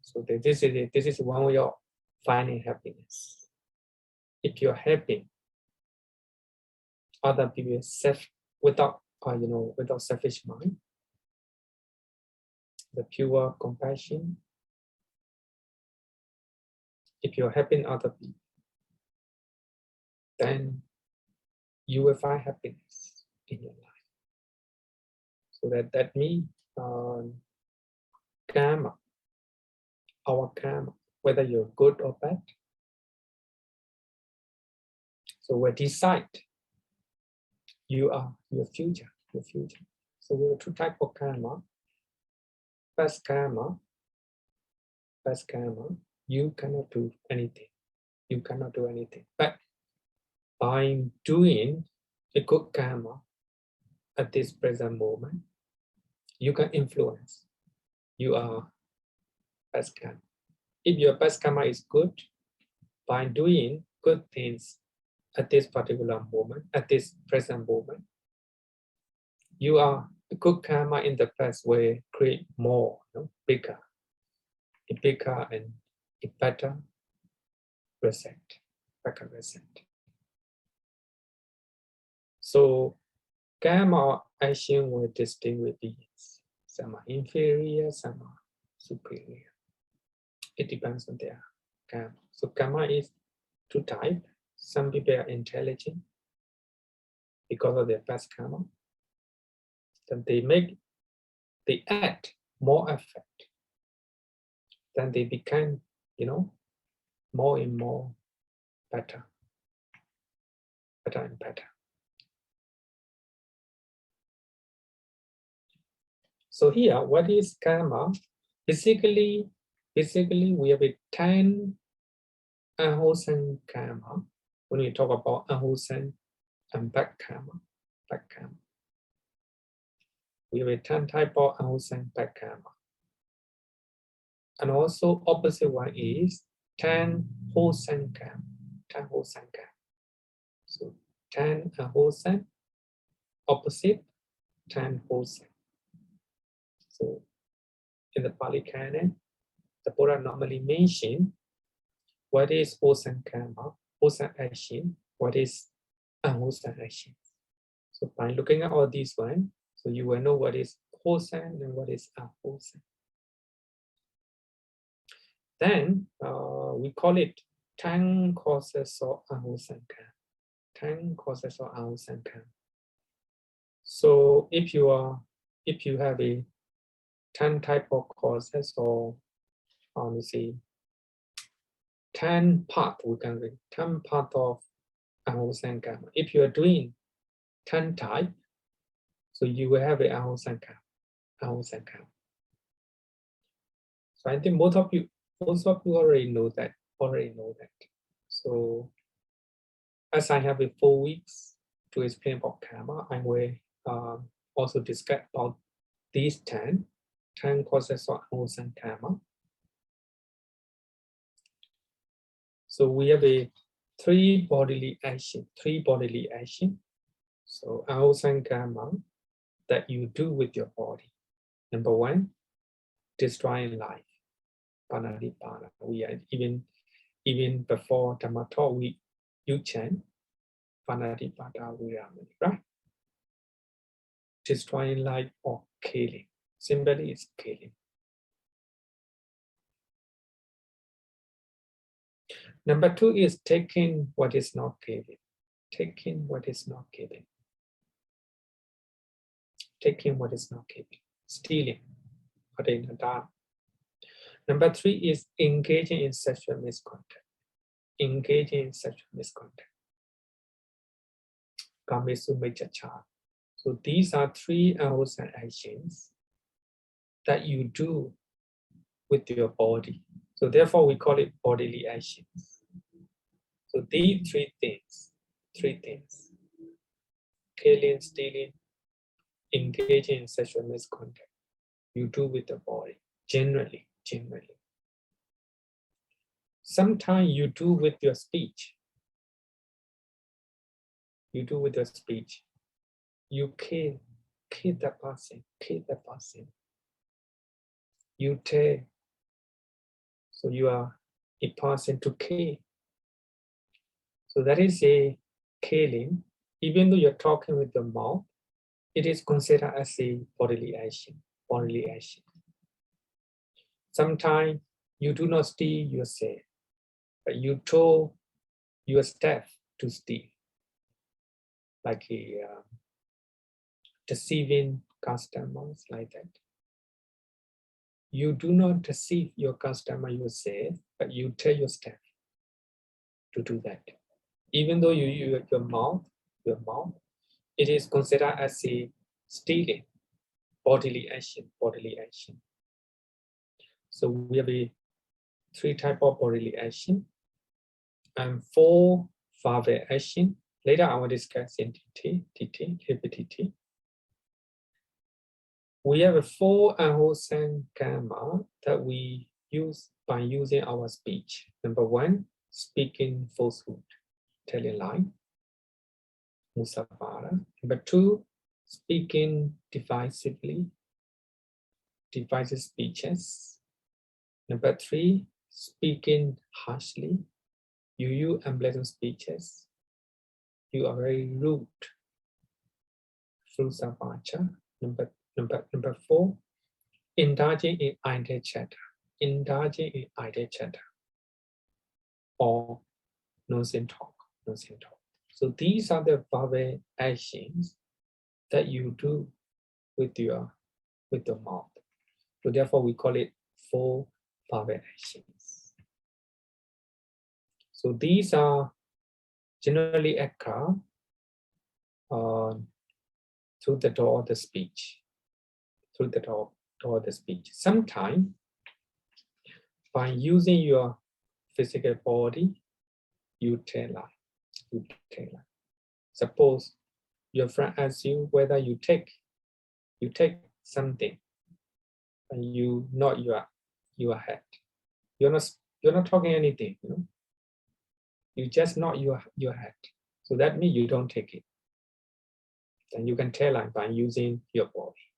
So this is one way of finding happiness. If you're helping other people without selfish mind, the pure compassion, if you're helping other people, then you will find happiness in your life. So that means karma, our karma, whether you're good or bad. So we decide you are your future. So we have two types of karma. Best karma, you cannot do anything. But by doing a good karma at this present moment, you can influence. You are best karma. If your best karma is good, by doing good things at this particular moment, at this present moment, you are a good karma in the past will create more, bigger and a better result. So karma action will distinguish beings. Some are inferior, some are superior. It depends on their karma. So karma is two types. Some people are intelligent because of their past karma. Then they add more effort. Then they become, more and more better and better. So here, what is karma? Basically, we have a 10 unwholesome karma. When we talk about unwholesome and bad karma, we have a 10 type of unwholesome bad karma. And also opposite one is 10 wholesome karma. So 10 unwholesome, opposite 10 wholesome. So in the Pali Canon, the Buddha normally mention what is wholesome karma, wholesome action, what is unwholesome action. So by looking at all these one, so you will know what is wholesome and what is unwholesome. Then we call it 10 causes of unwholesome karma. 10 causes of unwholesome karma. So if you have a 10 type of causes, or let see, 10 part, we can read 10 part of unwholesome karma. If you are doing 10 type, so you will have an unwholesome karma. So I think most of you already know that. So as I have 4 weeks to explain about karma, I will also discuss about these 10 causes of unwholesome karma. So we have three bodily action. So Ahosan Kamma that you do with your body. Number one, destroying life. Panadipana. We are even before Dhamma talk, you chant Panadipata Viramani, right? Destroying life or killing. Simply is killing. Number two is taking what is not given. Taking what is not given. Taking what is not given. Stealing. Ordained. Number three is engaging in sexual misconduct. Engaging in sexual misconduct. So these are three Ahosan actions that you do with your body. So therefore we call it bodily actions. So these three things, killing, stealing, engaging in sexual misconduct, you do with the body, generally. Sometimes you do with your speech. You do with your speech. You kill the person. You tell. So you are a person to kill. So that is a killing. Even though you're talking with the mouth, it is considered as a bodily action. Sometimes you do not steal yourself, but you told your staff to steal, like a deceiving customers, like that. You do not deceive your customer yourself, but you tell your staff to do that. Even though you use your mouth, it is considered as a stealing, bodily action. So we have three types of bodily action and 4 verbal action. Later I will discuss in detail. We have 4 Ahosan Kamma that we use by using our speech. Number 1, speaking falsehood, telling lie, musavara. Number 2, speaking divisive speeches. Number 3, speaking harshly. You use unpleasant speeches. You are very rude. Frusavacha. Number 4, indulging in idle chatter. Or nonsense talk. So these are the verbal actions that you do with your mouth. So therefore we call it 4 verbal actions. So these are generally occur through the door of the speech. Sometimes by using your physical body, you tell lie. Suppose your friend asks you whether you take something and you nod your head. You're not talking anything, you know. You just nod your head. So that means you don't take it. And you can tell lie by using your body.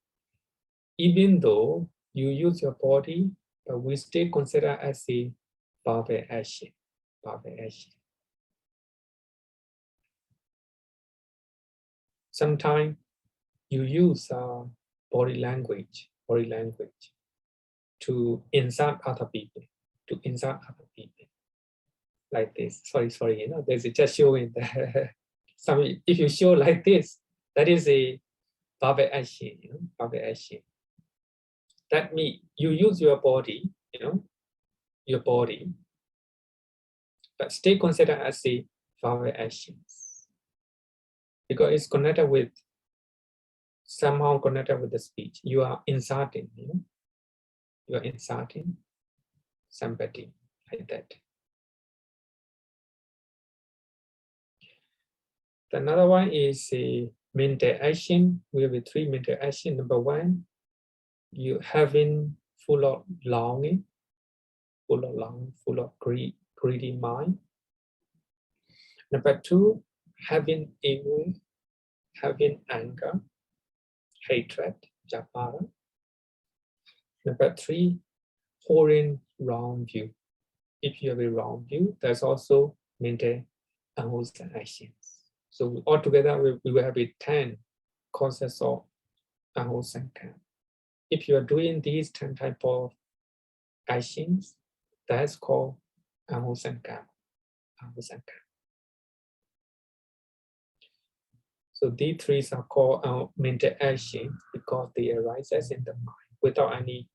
Even though you use your body, but we still consider as a verbal action. Sometimes you use body language to insult other people. Like this. Sorry, you know, there's just showing the some. If you show like this, that is a verbal action, you know, verbal action. That means you use your body, you know, but still consider as a verbal actions because it's somehow connected with the speech. You are insulting, you know, you are insulting somebody like that. Another one is a mental action. We have 3 mental action. Number 1, you having full of longing, full of greedy mind. Number 2, having evil, having anger, hatred, japara. Number 3, holding wrong view. If you have a wrong view, that's also maintain unwholesome actions. So altogether, we will have a 10 causes of unwholesome karma. If you are doing these 10 type of actions, that's called unwholesome karma. Unwholesome karma. So these 3 are called mental actions because they arise in the mind without any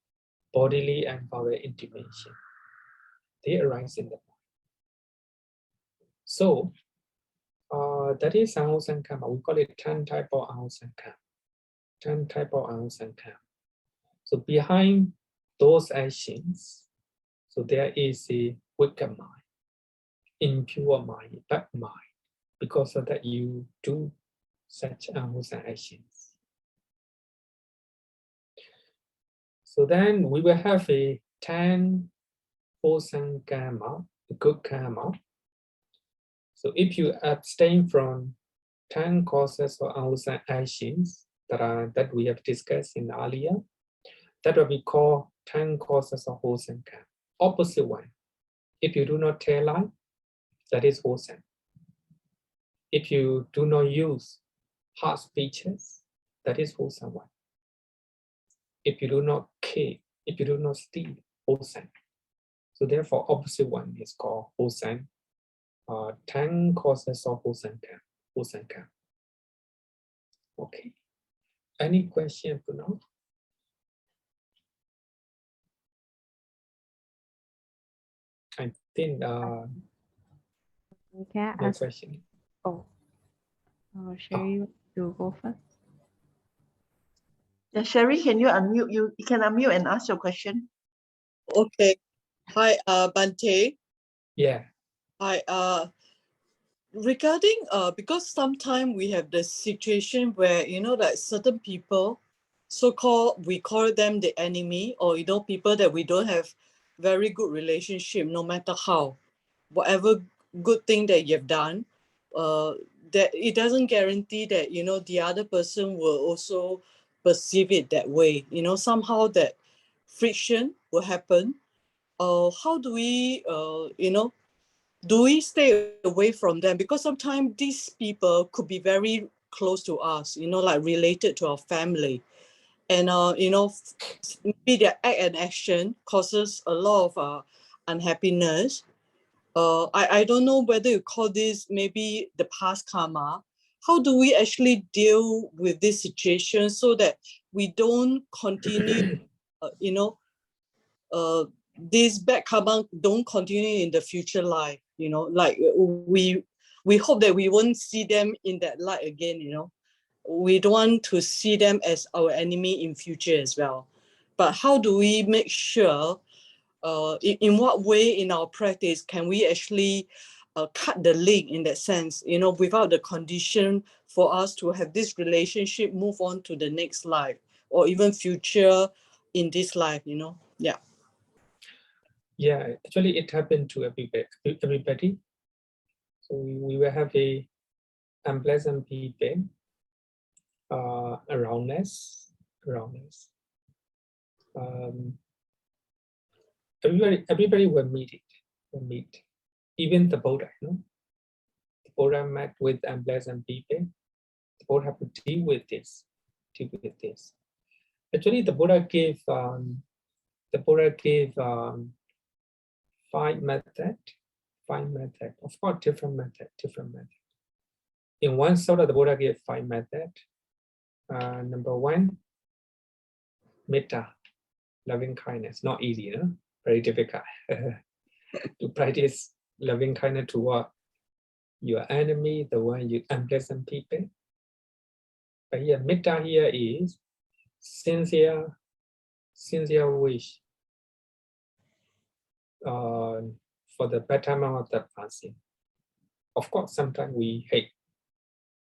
bodily and moral intimation. They arise in the mind. So that is unwholesome karma. We call it 10 type of unwholesome karma. 10 type of unwholesome karma. So behind those actions, so there is a wicked mind, impure mind, bad mind. Because of that, you do such unwholesome actions. So then we will have a 10 wholesome karma, a good karma. So if you abstain from 10 causes of unwholesome actions that we have discussed in earlier, that will be called 10 causes of wholesome karma. Opposite one, if you do not tell lie, that is wholesome. If you do not use harsh speeches, that is wholesome one. If you do not kill, if you do not steal, wholesome. So therefore, opposite one is called wholesome. 10 causes of wholesome karma. Wholesome karma. Okay. Any question for now? I think Can I no ask? question. Oh, Sherry, you go first. Yeah, Sherry, can you unmute? You can unmute and ask your question. Okay. Hi, Bhante. Yeah. Hi. Regarding because sometimes we have the situation where like certain people, so-called we call them the enemy, or people that we don't have very good relationship, no matter how, whatever good thing that you've done, that it doesn't guarantee that the other person will also perceive it that way. Somehow that friction will happen. How do we do we stay away from them? Because sometimes these people could be very close to us, like related to our family. And, maybe their act and action causes a lot of unhappiness. I don't know whether you call this maybe the past karma. How do we actually deal with this situation so that we don't continue, this bad karma don't continue in the future life, like we hope that we won't see them in that light again, we don't want to see them as our enemy in future as well. But how do we make sure, in what way in our practice can we actually cut the link in that sense, without the condition for us to have this relationship move on to the next life or even future in this life, yeah. Yeah, actually it happened to everybody. So we will have a unpleasant people around us. Everybody will meet it. Even the Buddha, The Buddha met with unpleasant people. The Buddha have to deal with this. Actually, the Buddha gave 5 methods. Of course, different method. In one sutta, the Buddha gave 5 methods. Number 1, metta, loving kindness. Not easy, very difficult to practice loving kindness toward your enemy, the one you unpleasant people. But here, metta here is sincere wish for the betterment of the person. Of course, sometimes we hate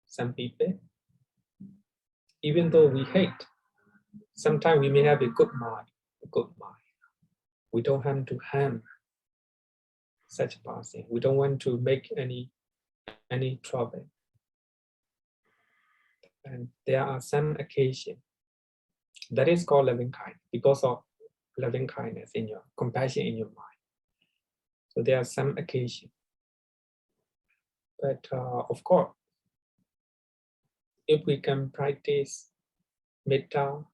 some people. Even though we hate, sometimes we may have a good mind. We don't have to harm such person. We don't want to make any any trouble. And there are some occasions that is called loving kindness because of loving kindness in your compassion in your mind. So there are some occasions. But of course, if we can practice metta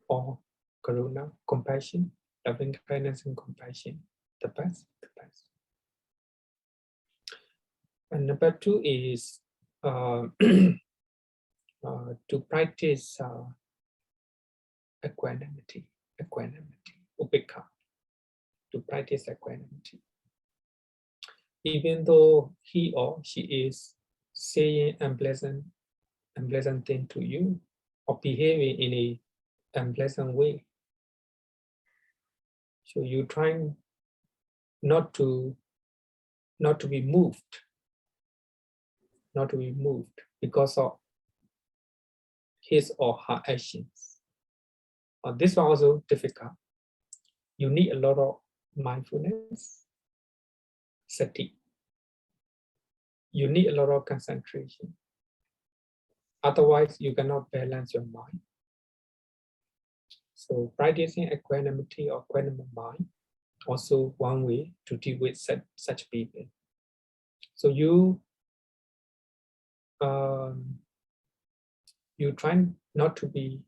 or karuna, compassion, loving kindness and compassion, the best. And number two is to practice equanimity, upekha, to practice equanimity. Even though he or she is saying unpleasant thing to you or behaving in a unpleasant way, so you trying not to be moved, because of his or her actions. This one also difficult. You need a lot of mindfulness, sati. You need a lot of concentration. Otherwise, you cannot balance your mind. So practicing equanimity or equanimous mind, also one way to deal with such people. So you try not to be,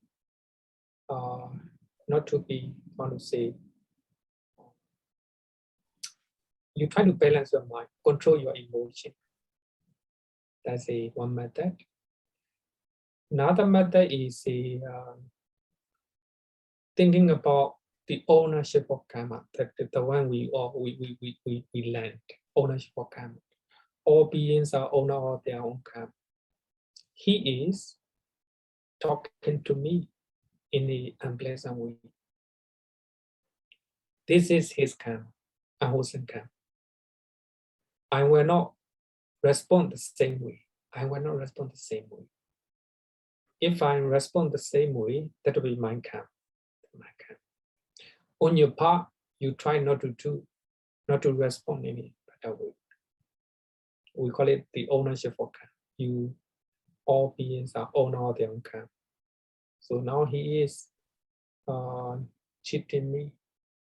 you try to balance your mind, control your emotion. That's one method. Another method is thinking about the ownership of karma, the one we learned, ownership of karma. All beings are owner of their own karma. He is talking to me in an unpleasant way. This is his karma, unwholesome karma. I will not respond the same way. If I respond the same way, that will be my karma. On your part, you try not to respond in a better way. We call it the ownership of karma. All beings are owner of their own karma. So now he is cheating me.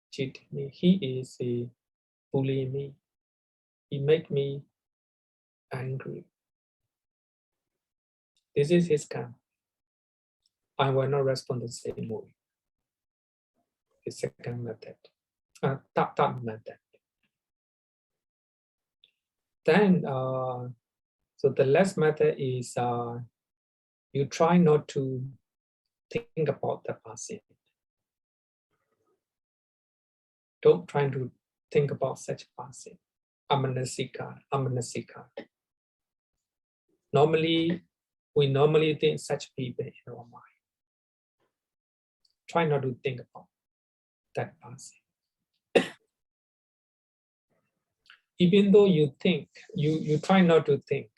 He is bullying me. He make me angry. This is his karma. I will not respond the same way. The second method, third method. Then, so the last method is you try not to think about the past. Don't try to think about such past. Amanasika. We normally think such people in our mind. Try not to think about that past. Even though you think, you try not to think.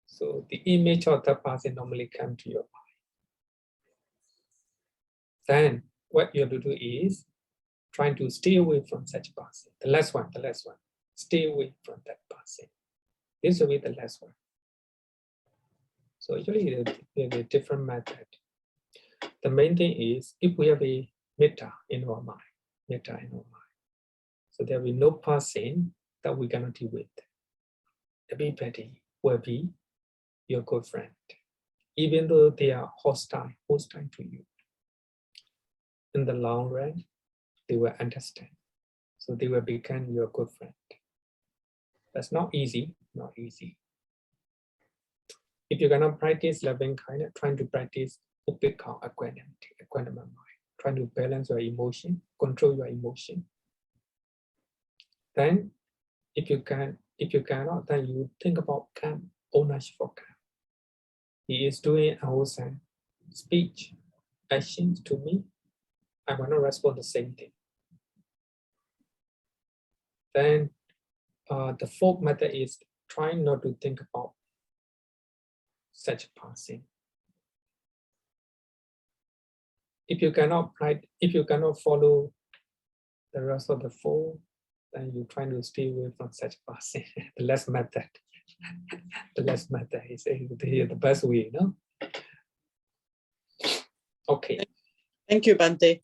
So the image of the past normally comes to your mind. Then what you have to do is trying to stay away from such past. The last one. Stay away from that past. This will be the last one. So usually there's a different method. The main thing is if we have a metta in our mind, so there will be no person that we cannot deal with. Everybody will be your good friend, even though they are hostile to you. In the long run, they will understand. So they will become your good friend. That's not easy. If you cannot practice loving kindness, trying to practice upekha, equanimous mind, trying to balance your emotion, control your emotion. Then, if you cannot, then you think about karma, ownership of karma. He is doing unwholesome speech, actions to me. I will not respond the same thing. Then, the fourth method is trying not to think about such passing. If you cannot follow the rest of the four, then you try to stay away from such passing. The last method, The less matter is the best way, no? Okay. Thank you, Bhante.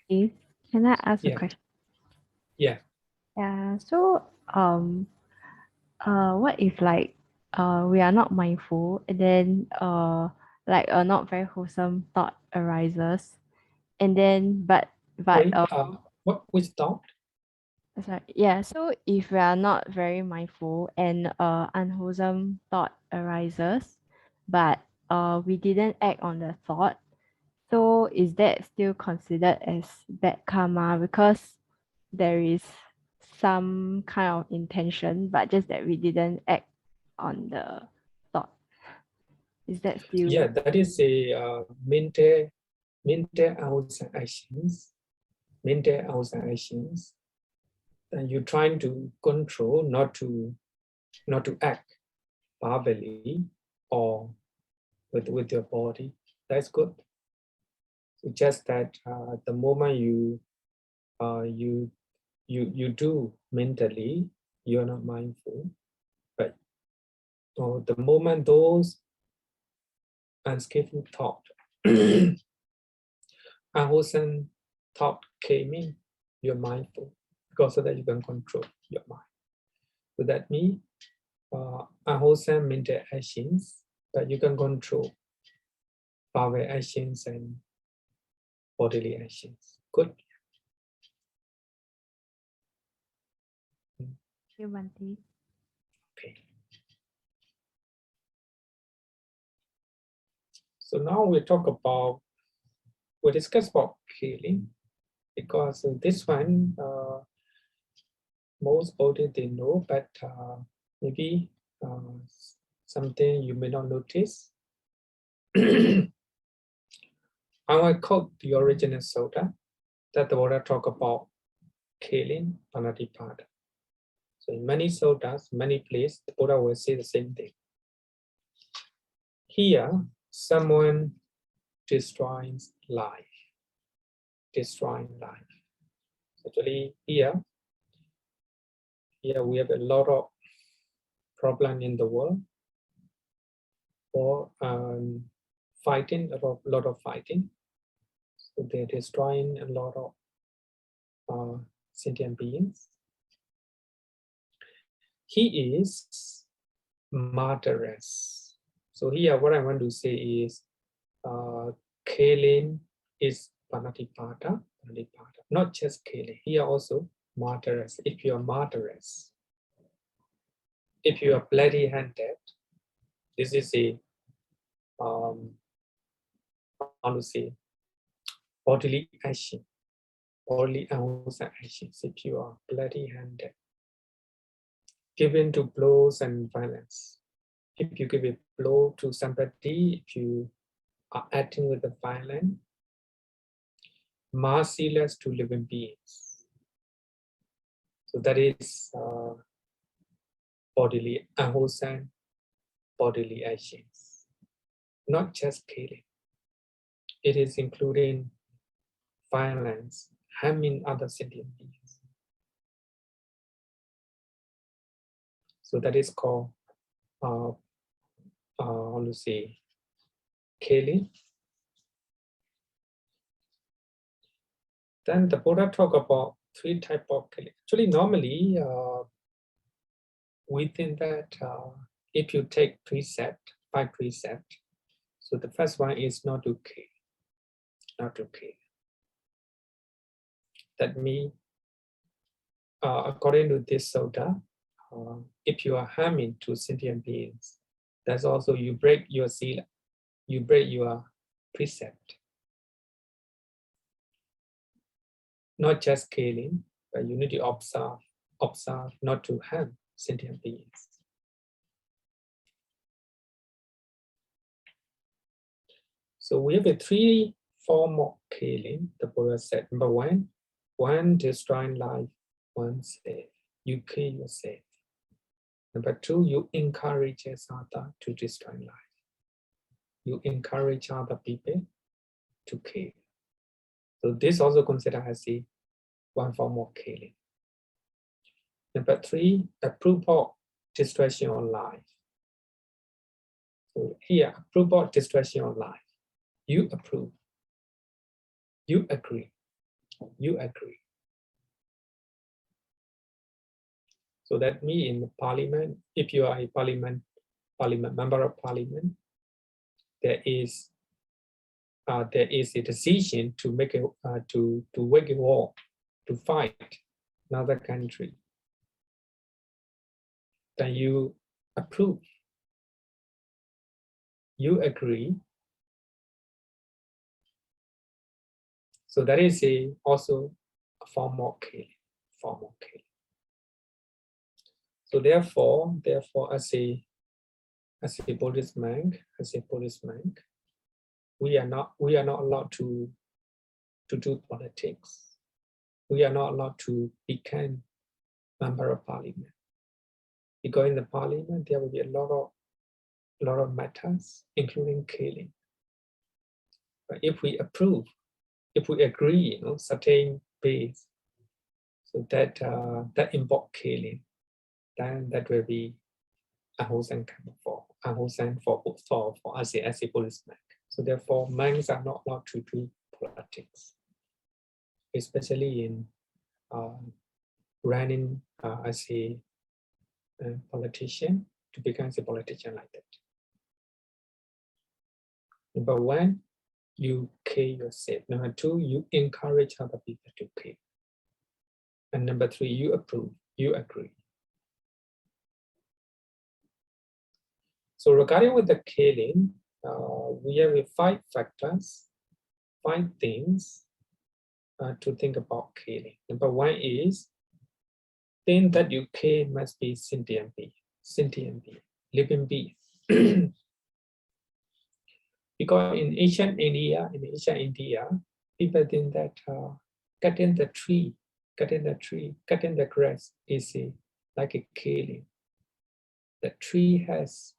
Okay. Can I ask a Yeah. question? Yeah. Yeah. So what if like we are not mindful and then like a not very wholesome thought arises, and then but Wait, which thought? sorry, yeah, so if we are not very mindful and unwholesome thought arises, but we didn't act on the thought, so is that still considered as bad karma because there is some kind of intention, but just that we didn't act on the thought? Is that still? Yeah, that is a mental outside actions. Mental outside actions. And you're trying to control, not to act verbally or with your body. That's good. It's just that the moment you do mentally, you're not mindful. But the moment those unskillful thought, unwholesome thought came in, you're mindful because of that you can control your mind. So that means unwholesome mental actions, but you can control power actions and bodily actions. Good. Thank you, Bhante. Okay. So now we discuss about killing, because this one most body they know, but maybe something you may not notice. I will quote the original sutta that the Buddha talk about killing panatipada. So in many suttas, many places, the Buddha will say the same thing. Here, someone destroys life. Destroying life. Actually, here we have a lot of problem in the world, or fighting, a lot of fighting. So they're destroying a lot of sentient beings. He is murderous. So here, what I want to say is, killing is panatipada, not just killing. Here also murderous. If you are murderous, if you are bloody-handed, this is a how to say, bodily action, bodily actions. If you are bloody-handed, given to blows and violence. If you give a blow to somebody, if you are acting with the violence, merciless to living beings. So that is bodily unwholesome bodily actions, not just killing. It is including violence, harming other sentient beings. So that is called, how to say, killing. Then the Buddha talk about 3 types of killing. Actually, normally we think that if you take 5 precepts, so the first one is not to kill, not to kill. That means, according to this sutta, if you are harming to sentient beings, that's also you break your sila, you break your precept. Not just killing, but you need to observe not to harm sentient beings. So we have a 3 forms of killing. The Buddha said, number 1, destroying life, 1 save. You kill yourself. Number 2, you encourage others to destroy life. You encourage other people to kill. So this also considered as one form of killing. Number 3, approve of destruction of life. So here, approve of destruction of life. You approve. You agree. You agree. So that means in the parliament, if you are a parliament member of parliament, there is a decision to make a to wage a war, to fight another country. Then you approve. You agree. So that is also a form of killing. So therefore, as a Buddhist monk, we are not allowed to do politics. We are not allowed to become member of parliament. Because in the parliament there will be a lot of matters, including killing. But if we approve, if we agree, certain ways, so that involve killing, then that will be unwholesome for us as a Buddhist monk. So therefore, monks are not allowed to do politics, especially in running as a politician, to become a politician like that. Number 1, you kill yourself. Number 2, you encourage other people to kill. And number 3, you approve, you agree. So regarding with the killing, we have 5 factors, 5 things to think about killing. Number 1 is, thing that you kill must be sentient being, living being. Because in ancient India, people think that cutting the tree, cutting the grass is like a killing. The tree has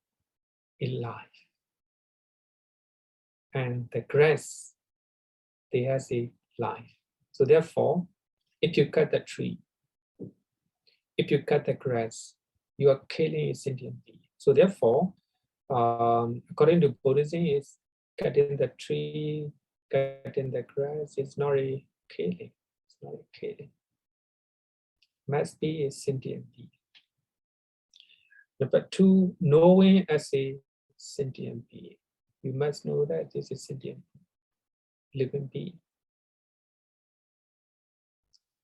a life, and the grass, they has a life. So therefore, if you cut the tree, if you cut the grass, you are killing a sentient being. So therefore, according to Buddhism, is cutting the tree, cutting the grass is not a killing. It's not a killing. Must be a sentient being. Number 2, knowing as a sentient being. You must know that this is sentient living being.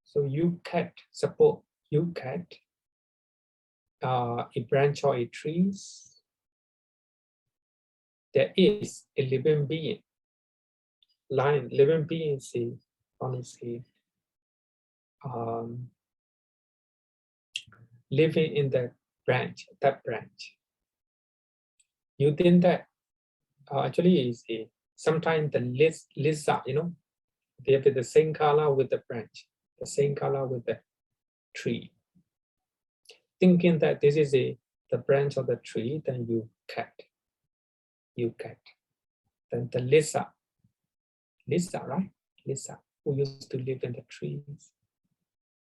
So you cut, suppose you cut a branch or a tree. There is a living being. Living being is honestly living in that branch. You think that actually is sometimes the lizard, they have the same color with the branch, the same color with the tree. Thinking that this is the branch of the tree, then you cut. Then the lizard, right? Lizard who used to live in the trees.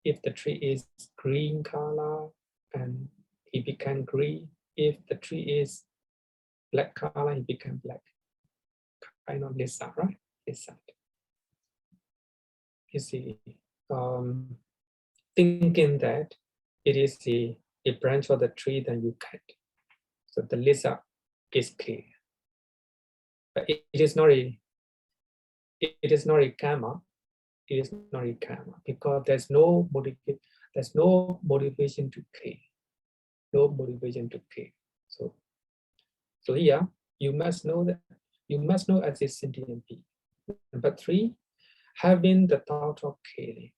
If the tree is green color, and he became green. If the tree is black color, he became black. Kind of lizard, right? Lizard. You see, thinking that it is a branch of the tree, then you cut. So the lizard is clear. But it is not a karma. It is not a karma, because there's no motivation to kill. No motivation to kill. So here you must know that as a sentient being. Number 3, having the thought of killing.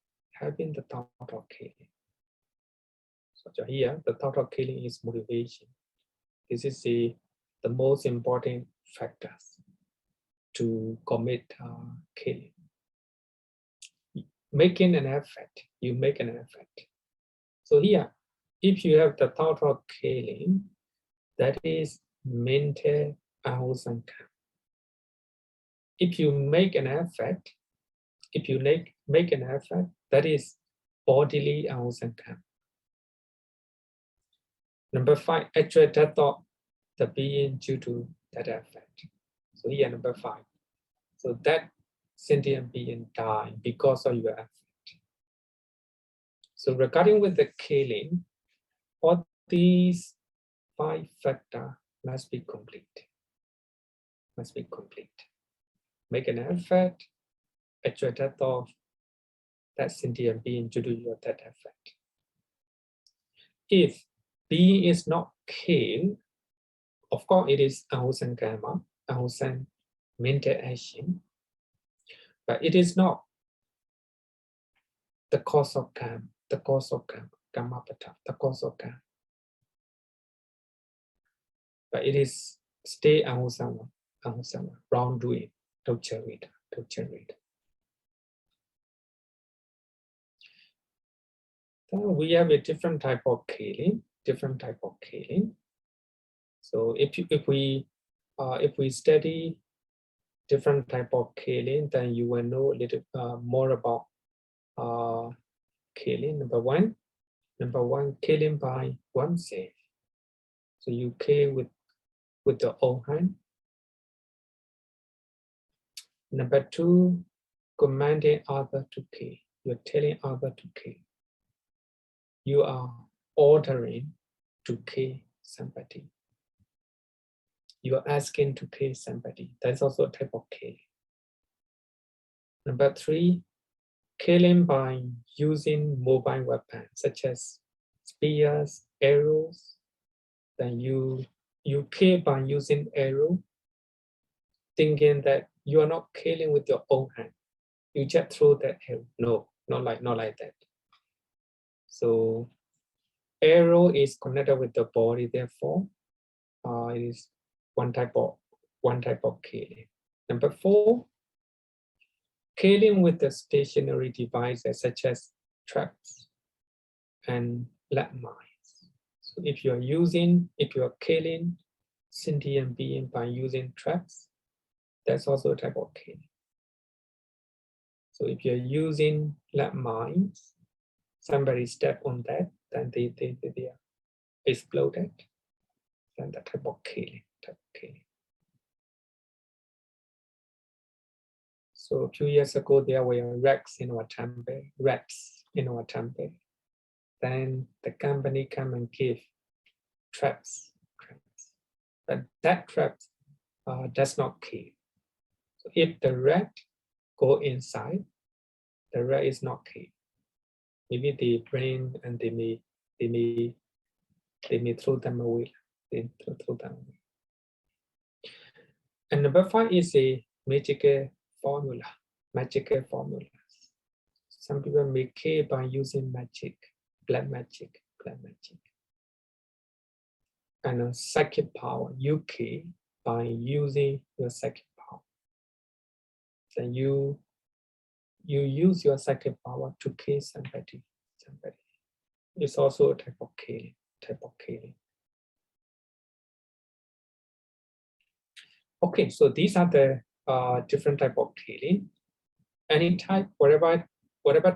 So here the thought of killing is motivation. This is the most important factors to commit killing. Making an effort, you make an effort. So here, if you have the thought of killing, that is mental unwholesome karma. If you make an effort, that is bodily unwholesome karma. Number 5, actual death of the being due to that effect. So here number 5. So that sentient being died because of your effort. So regarding with the killing, all these 5 factors must be complete. Must be complete. Make an effort, actual death of that sentient being due to your that effect. If being is not killed, of course it is unwholesome karma, unwholesome mental action, but it is not the cause of karma, the cause of karma, karma pata, the cause of karma. But it is stay unwholesome, wrongdoing, torture. Then we have a different type of killing, So if we study different type of killing, then you will know a little more about killing. Number one, killing by oneself. So you kill with your own hand. Number 2, commanding others to kill. You're telling others to kill. You are ordering to kill somebody. You are asking to kill somebody. That's also a type of killing. Number 3, killing by using mobile weapons such as spears, arrows. Then you kill by using arrow, thinking that you are not killing with your own hand. You just throw that arrow. No, not like that. So arrow is connected with the body, therefore it is one type of killing. Number 4, killing with the stationary devices such as traps and landmines. So if you are killing sentient being by using traps, that's also a type of killing. So if you're using landmines, somebody step on that, then they are exploded. Then that type of killing. So a few years ago, there were rats in our temple. Then the company come and give traps. But that trap does not kill. So if the rat go inside, the rat is not killed. Maybe they brain and they may throw them away. And number 5 is a magical formula. Some people may kill by using magic, black magic. And a psychic power, you kill by using your psychic power. Then you use your psychic power to kill somebody. It's also a type of killing. Okay, so these are the different type of killing. Any type, whatever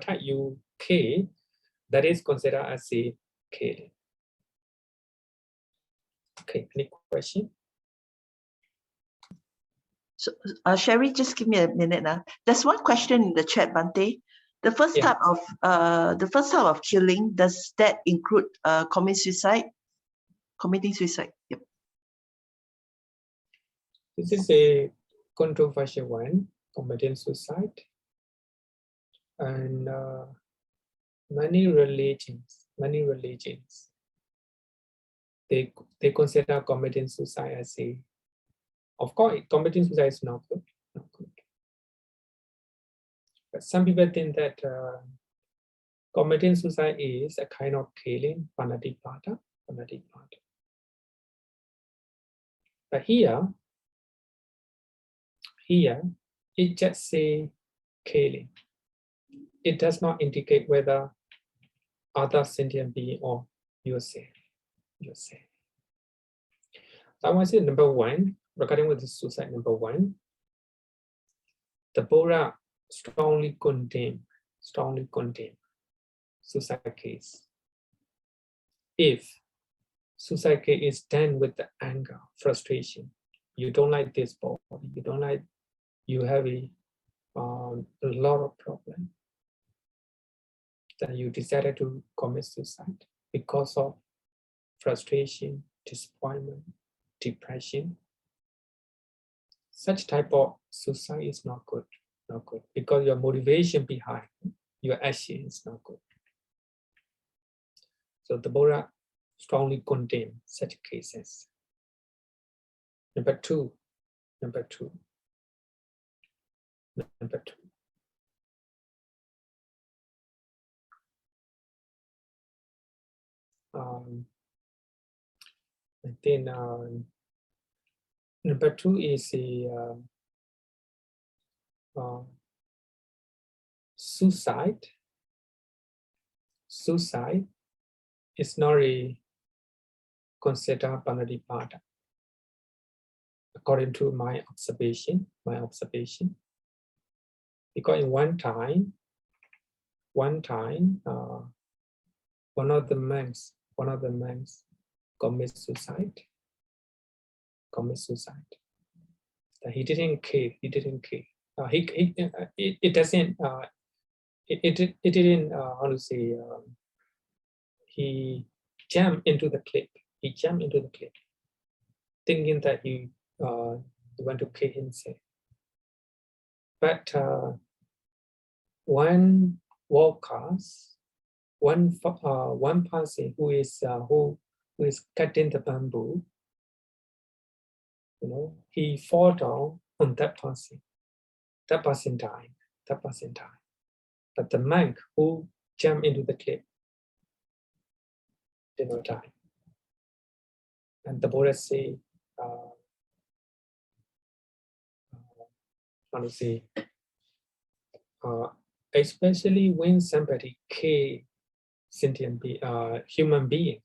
type you kill, that is considered as a killing. Okay, any question? So, Sherry, just give me a minute now. There's one question in the chat, Bhante. The first type of killing, does that include committing suicide? Yep. This is a controversial one, committing suicide. And many religions, they consider committing suicide as a, of course, committing suicide is not good. But some people think that committing suicide is a kind of killing, panatipata. But here, it just say killing. It does not indicate whether other sentient being or yourself. So I want to say number 1, regarding with the suicide, number 1, the Buddha strongly condemn suicide case. If suicide case is done with the anger, frustration. You don't like this body, you don't like, you have a lot of problem. Then you decided to commit suicide because of frustration, disappointment, depression. Such type of suicide is not good, because your motivation behind your action is not good. So the Buddha strongly condemn such cases. Number two. And then number two is the suicide. Suicide is not a considered panadipada, according to my observation. Because in one time, one of the monks commit suicide. He didn't kill. It doesn't. It didn't. How to say? He jumped into the cliff. Thinking that he want to kill himself. But one person who is cutting the bamboo, he fall down on that person. That person died. But the monk who jumped into the cliff did not die. And the Buddha say, how to say, especially when somebody kills sentient human being,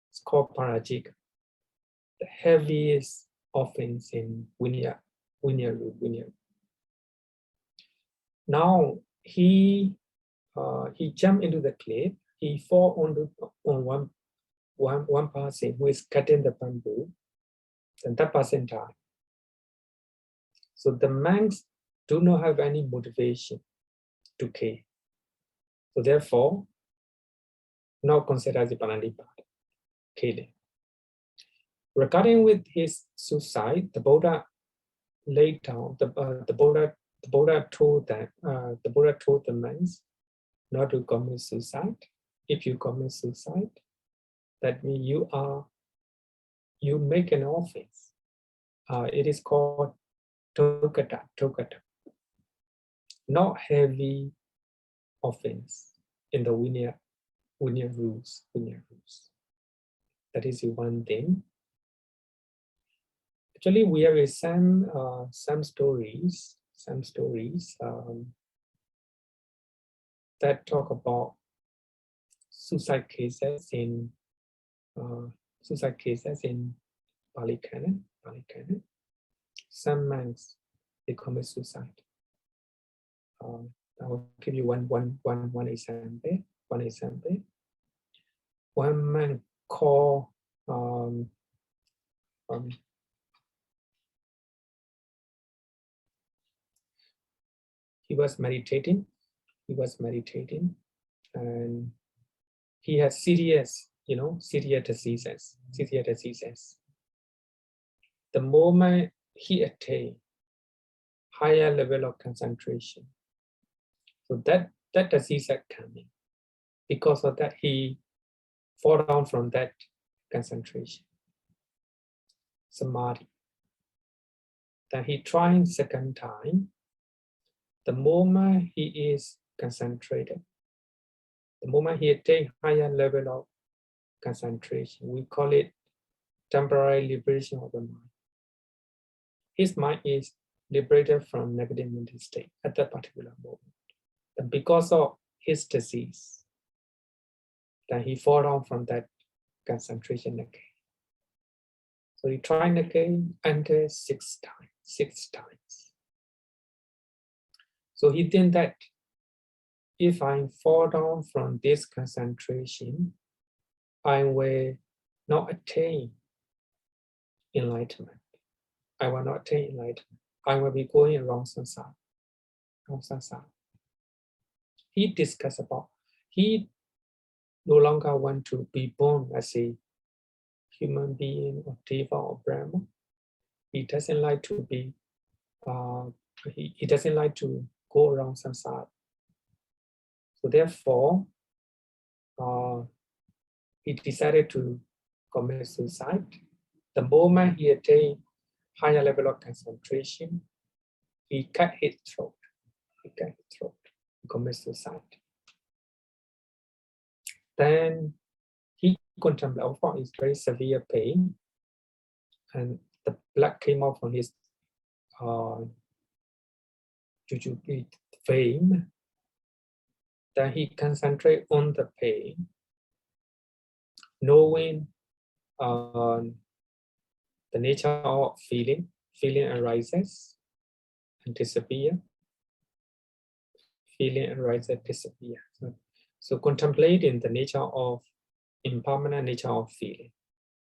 it's called parajika, the heaviest offense in Vinaya. Now he jumped into the cliff. He fall on one person who is cutting the bamboo, and that person died. So the monks do not have any motivation to kill. So therefore, not considered as a panadipada, killing. Regarding with his suicide, the Buddha laid down. The Buddha told the monks not to commit suicide. If you commit suicide, that means you make an offense. It is called tokata. Not heavy offense in the Vinaya rules. That is one thing. Actually, we have some stories that talk about suicide cases in Pali Canon. Some monks, they commit suicide. I will give you one example. One monk called he was meditating, and he has serious diseases. The moment he attained higher level of concentration, so that disease had come in. Because of that, he fall down from that concentration, samadhi. Then he tried second time. The moment he is concentrated, the moment he attains higher level of concentration, we call it temporary liberation of the mind. His mind is liberated from negative mental state at that particular moment. And because of his disease, then he fall down from that concentration again. So he tried again until six times. So he think that if I fall down from this concentration, I will not attain enlightenment. I will not attain enlightenment. I will be going around samsara. He discussed about, he no longer want to be born as a human being or deva or Brahma. He doesn't like to be, he doesn't like to go around samsara. So therefore, he decided to commit suicide. The moment he attained higher level of concentration, he cut his throat. He commits suicide. Then he contemplated, of course, it's very severe pain, and the blood came out from his jujube vein. Then he concentrated on the pain, knowing the nature of feeling. Feeling arises and disappear. Feeling arises, disappear. So contemplating the nature of impermanent nature of feeling,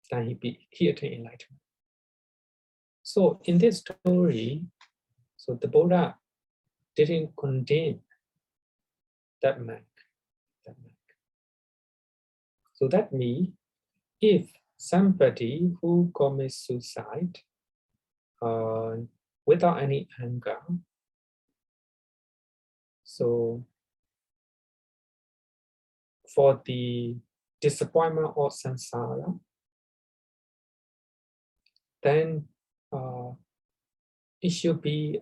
then he attained enlightenment. So in this story, so the Buddha didn't condemn that monk. So that means if somebody who commits suicide without any anger, so for the disappointment of samsara, then it should be,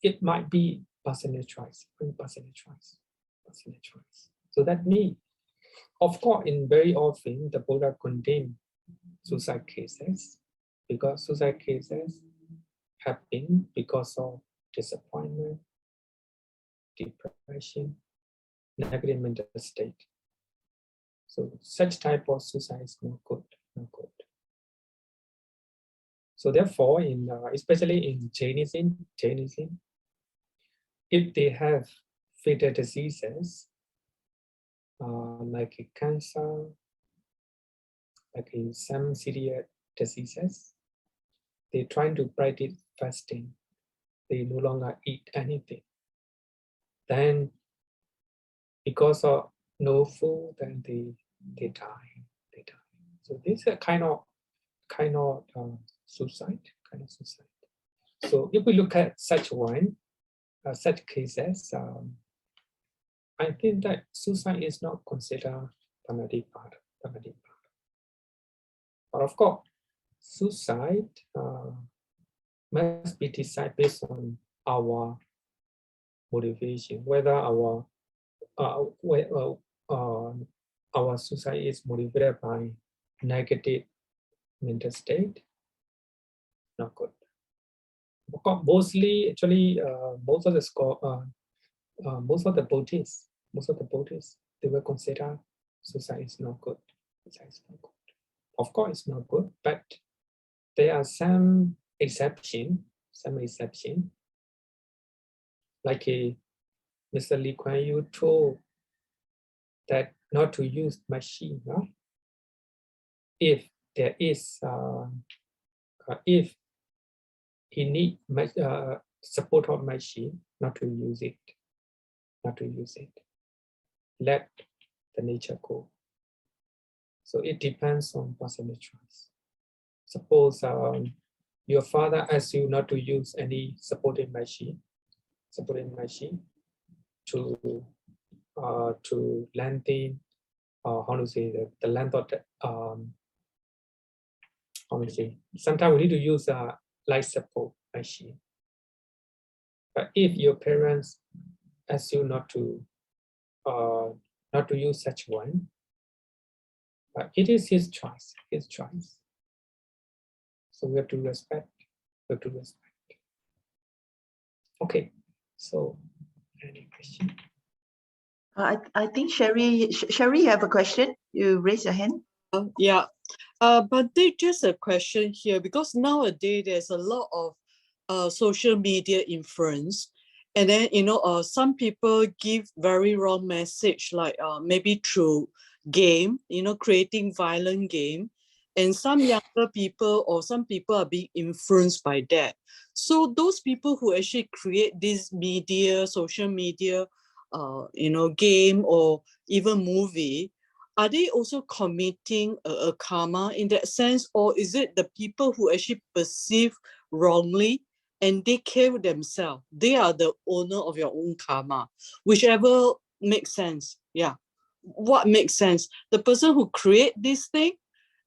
it might be personal choice. So that means, of course, very often the Buddha condemned suicide cases, because suicide cases happen because of disappointment, depression, negative mental state. So such type of suicide is not good. So therefore, especially in Jainism, if they have fatal diseases like cancer, like in some serious diseases, they try to practice fasting. They no longer eat anything. Then, because of no food, then they die. So this is a kind of suicide. So if we look at such such cases, I think that suicide is not considered Dhammācariya. But of course, suicide must be decided based on our motivation, whether our suicide is motivated by negative mental state, not good. Mostly, actually, most of the Buddhists, they will consider suicide is not good. Of course, it's not good, but there are some exception. Like Mr. Lee Kuan Yew told that not to use machine, no? If there is, if he need support of machine, not to use it. Let the nature go. So it depends on personal choice. Suppose your father asks you not to use any supporting machine to lengthen, how to say, the length of the, how to say, sometimes we need to use a life support machine. But if your parents ask you not to use such one, it is his choice. So we have to respect. Okay. So, any question? I think Sherry, you have a question. You raise your hand. Yeah, but they just a question here, because nowadays there's a lot of social media influence, and then some people give very wrong message, like maybe through game, creating violent game. And some younger people or some people are being influenced by that. So those people who actually create this media, social media, game or even movie, are they also committing a karma in that sense? Or is it the people who actually perceive wrongly and they kill themselves? They are the owner of your own karma, whichever makes sense. Yeah. What makes sense? The person who create this thing,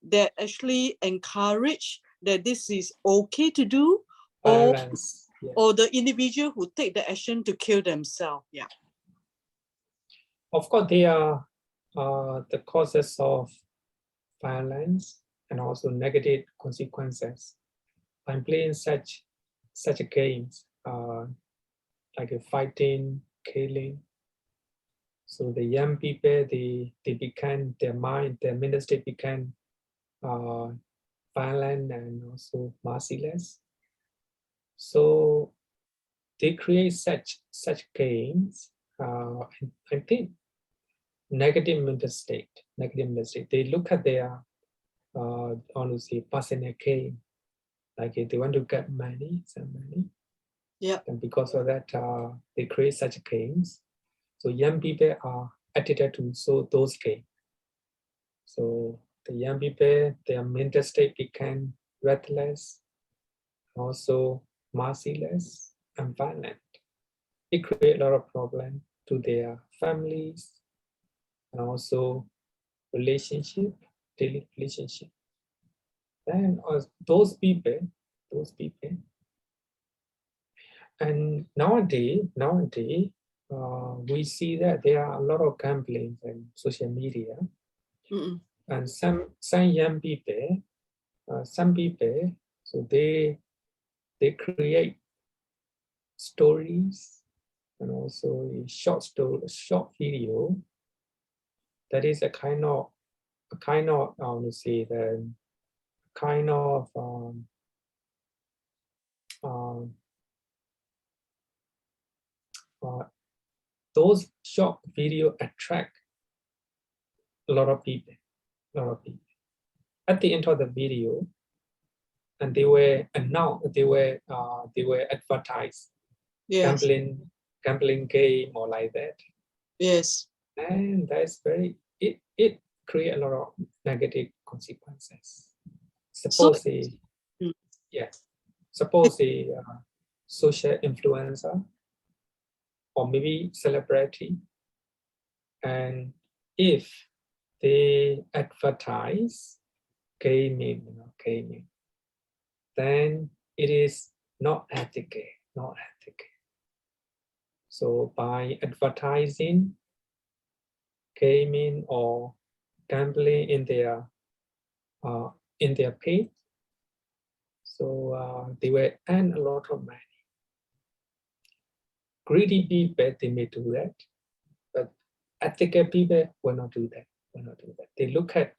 that actually encourage that this is okay to do, or Violence. Yeah. or the individual who take the action to kill themselves. Yeah. Of course, they are the causes of violence and also negative consequences. I'm playing such games like a fighting, killing. So the young people, they become, their mental state became violent and also merciless. So they create such games. I think negative mental state. They look at their honestly personal gain, like if they want to get some money. Yeah. And because of that, they create such games. So young people are addicted to those games. So the young people, their mental state became restless, also merciless and violent. It creates a lot of problems to their families and also daily relationship. Then those people, and nowadays, we see that there are a lot of gambling and social media. Mm-mm. And some young people, so they create stories and also a short video that is a kind of I want to say the kind of those short video attract a lot of people. At the end of the video, and they were announced, they were advertised, Yes. gambling game or like that. Yes. And that's it create a lot of negative consequences. Suppose suppose a social influencer or maybe celebrity, and if they advertise gaming, then it is not ethical. So by advertising gaming or gambling in their page, so they will earn a lot of money. Greedy people, they may do that, but ethical people will not do that. They look at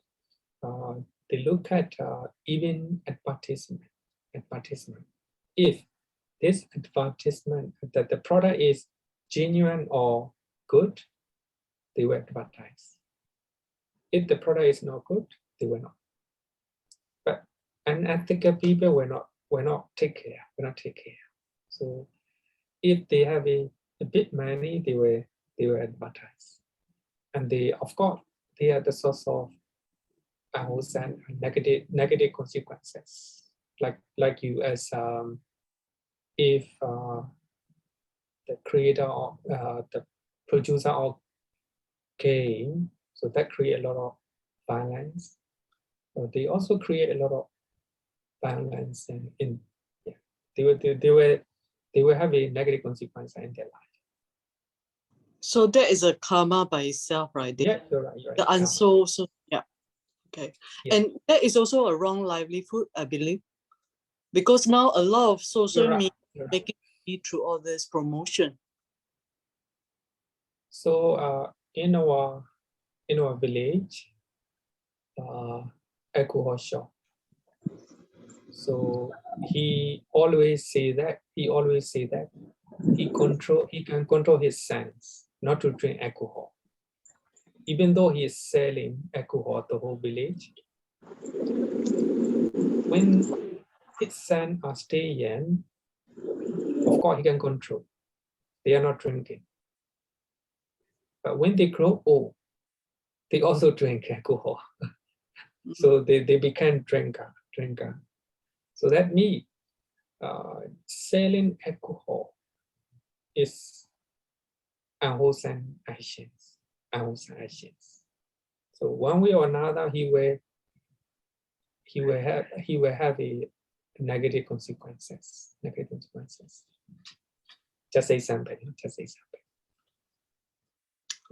even advertisement. If this advertisement that the product is genuine or good, they will advertise. If the product is not good, they will not. But unethical people will not take care. So if they have a bit money, they will advertise, and they, of course, they are the source of and negative consequences. Like you as if the creator or the producer of game, so that create a lot of violence. So they also create a lot of violence, and they will have a negative consequence in their life. So that is a karma by itself, right? Yeah, you're right. The unsold, so yeah. Okay. Yeah. And that is also a wrong livelihood, I believe. Because now a lot of social media making money through all this promotion. So in our village, alcohol shop. So he always say that he can control his sense not to drink alcohol. even though he is selling alcohol to the whole village, when his son are staying, of course he can control. They are not drinking. But when they grow old, they also drink alcohol. So they became drinker. So that means selling alcohol is unwholesome actions. So one way or another, he will have a negative consequences. Just say something.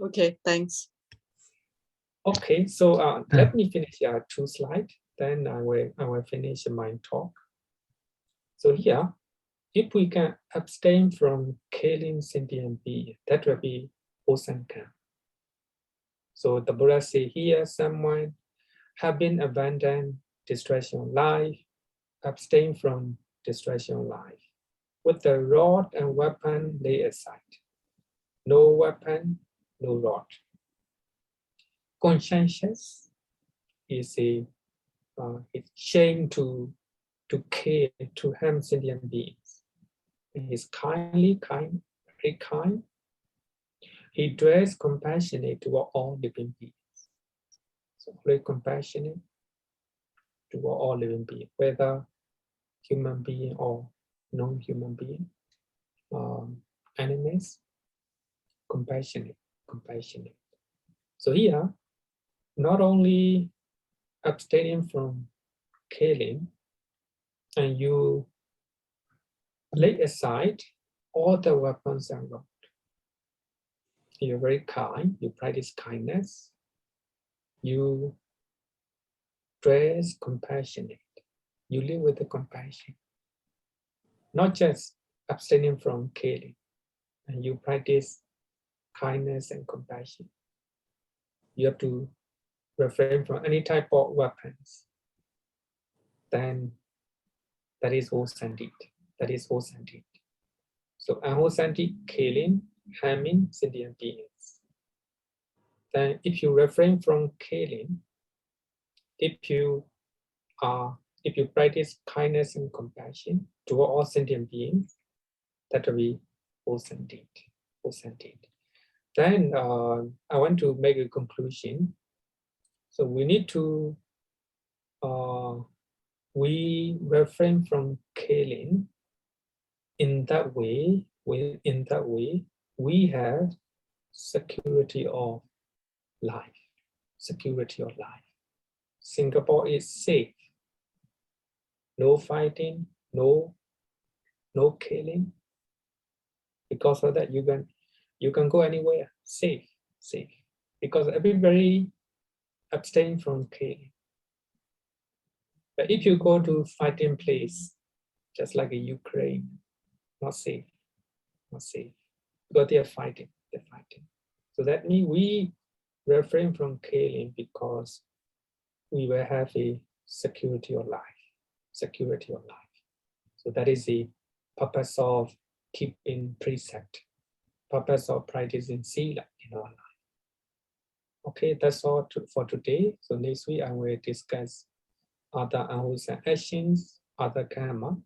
Okay, thanks. Okay, so let me finish 2 slides. Then I will finish my talk. So here, if we can abstain from killing sentient beings, that will be wholesome karma. So the Buddha say here, someone have been abandoned destruction of life, abstain from destruction of life. With the rod and weapon lay aside. No weapon, no rod. Conscientious is a it's shame to kill, to harm sentient beings. He is very kind. He dwells compassionate toward all living beings. So very compassionate toward all living beings, whether human being or non-human being, animals, compassionate. So here, not only abstaining from killing, and you lay aside all the weapons and rods. You're very kind, you practice kindness, you dress compassionate, you live with the compassion. Not just abstaining from killing, and you practice kindness and compassion. You have to refrain from any type of weapons. Then that is wholesome deed. So unwholesome deed, killing, harming sentient beings. Then if you refrain from killing, if you practice kindness and compassion toward all sentient beings, that will be wholesome deed. Then I want to make a conclusion. So we need to we refrain from killing. In that way, we have security of life. Singapore is safe. No fighting, no killing. Because of that, you can go anywhere safe. Because everybody abstain from killing. But if you go to fighting place, just like in Ukraine, not safe. Because they are fighting. So that means we refrain from killing because we will have a security of life. So that is the purpose of keeping precept, purpose of practicing sila in our life. Okay, that's all for today. So next week I will discuss other unwholesome actions, other karma,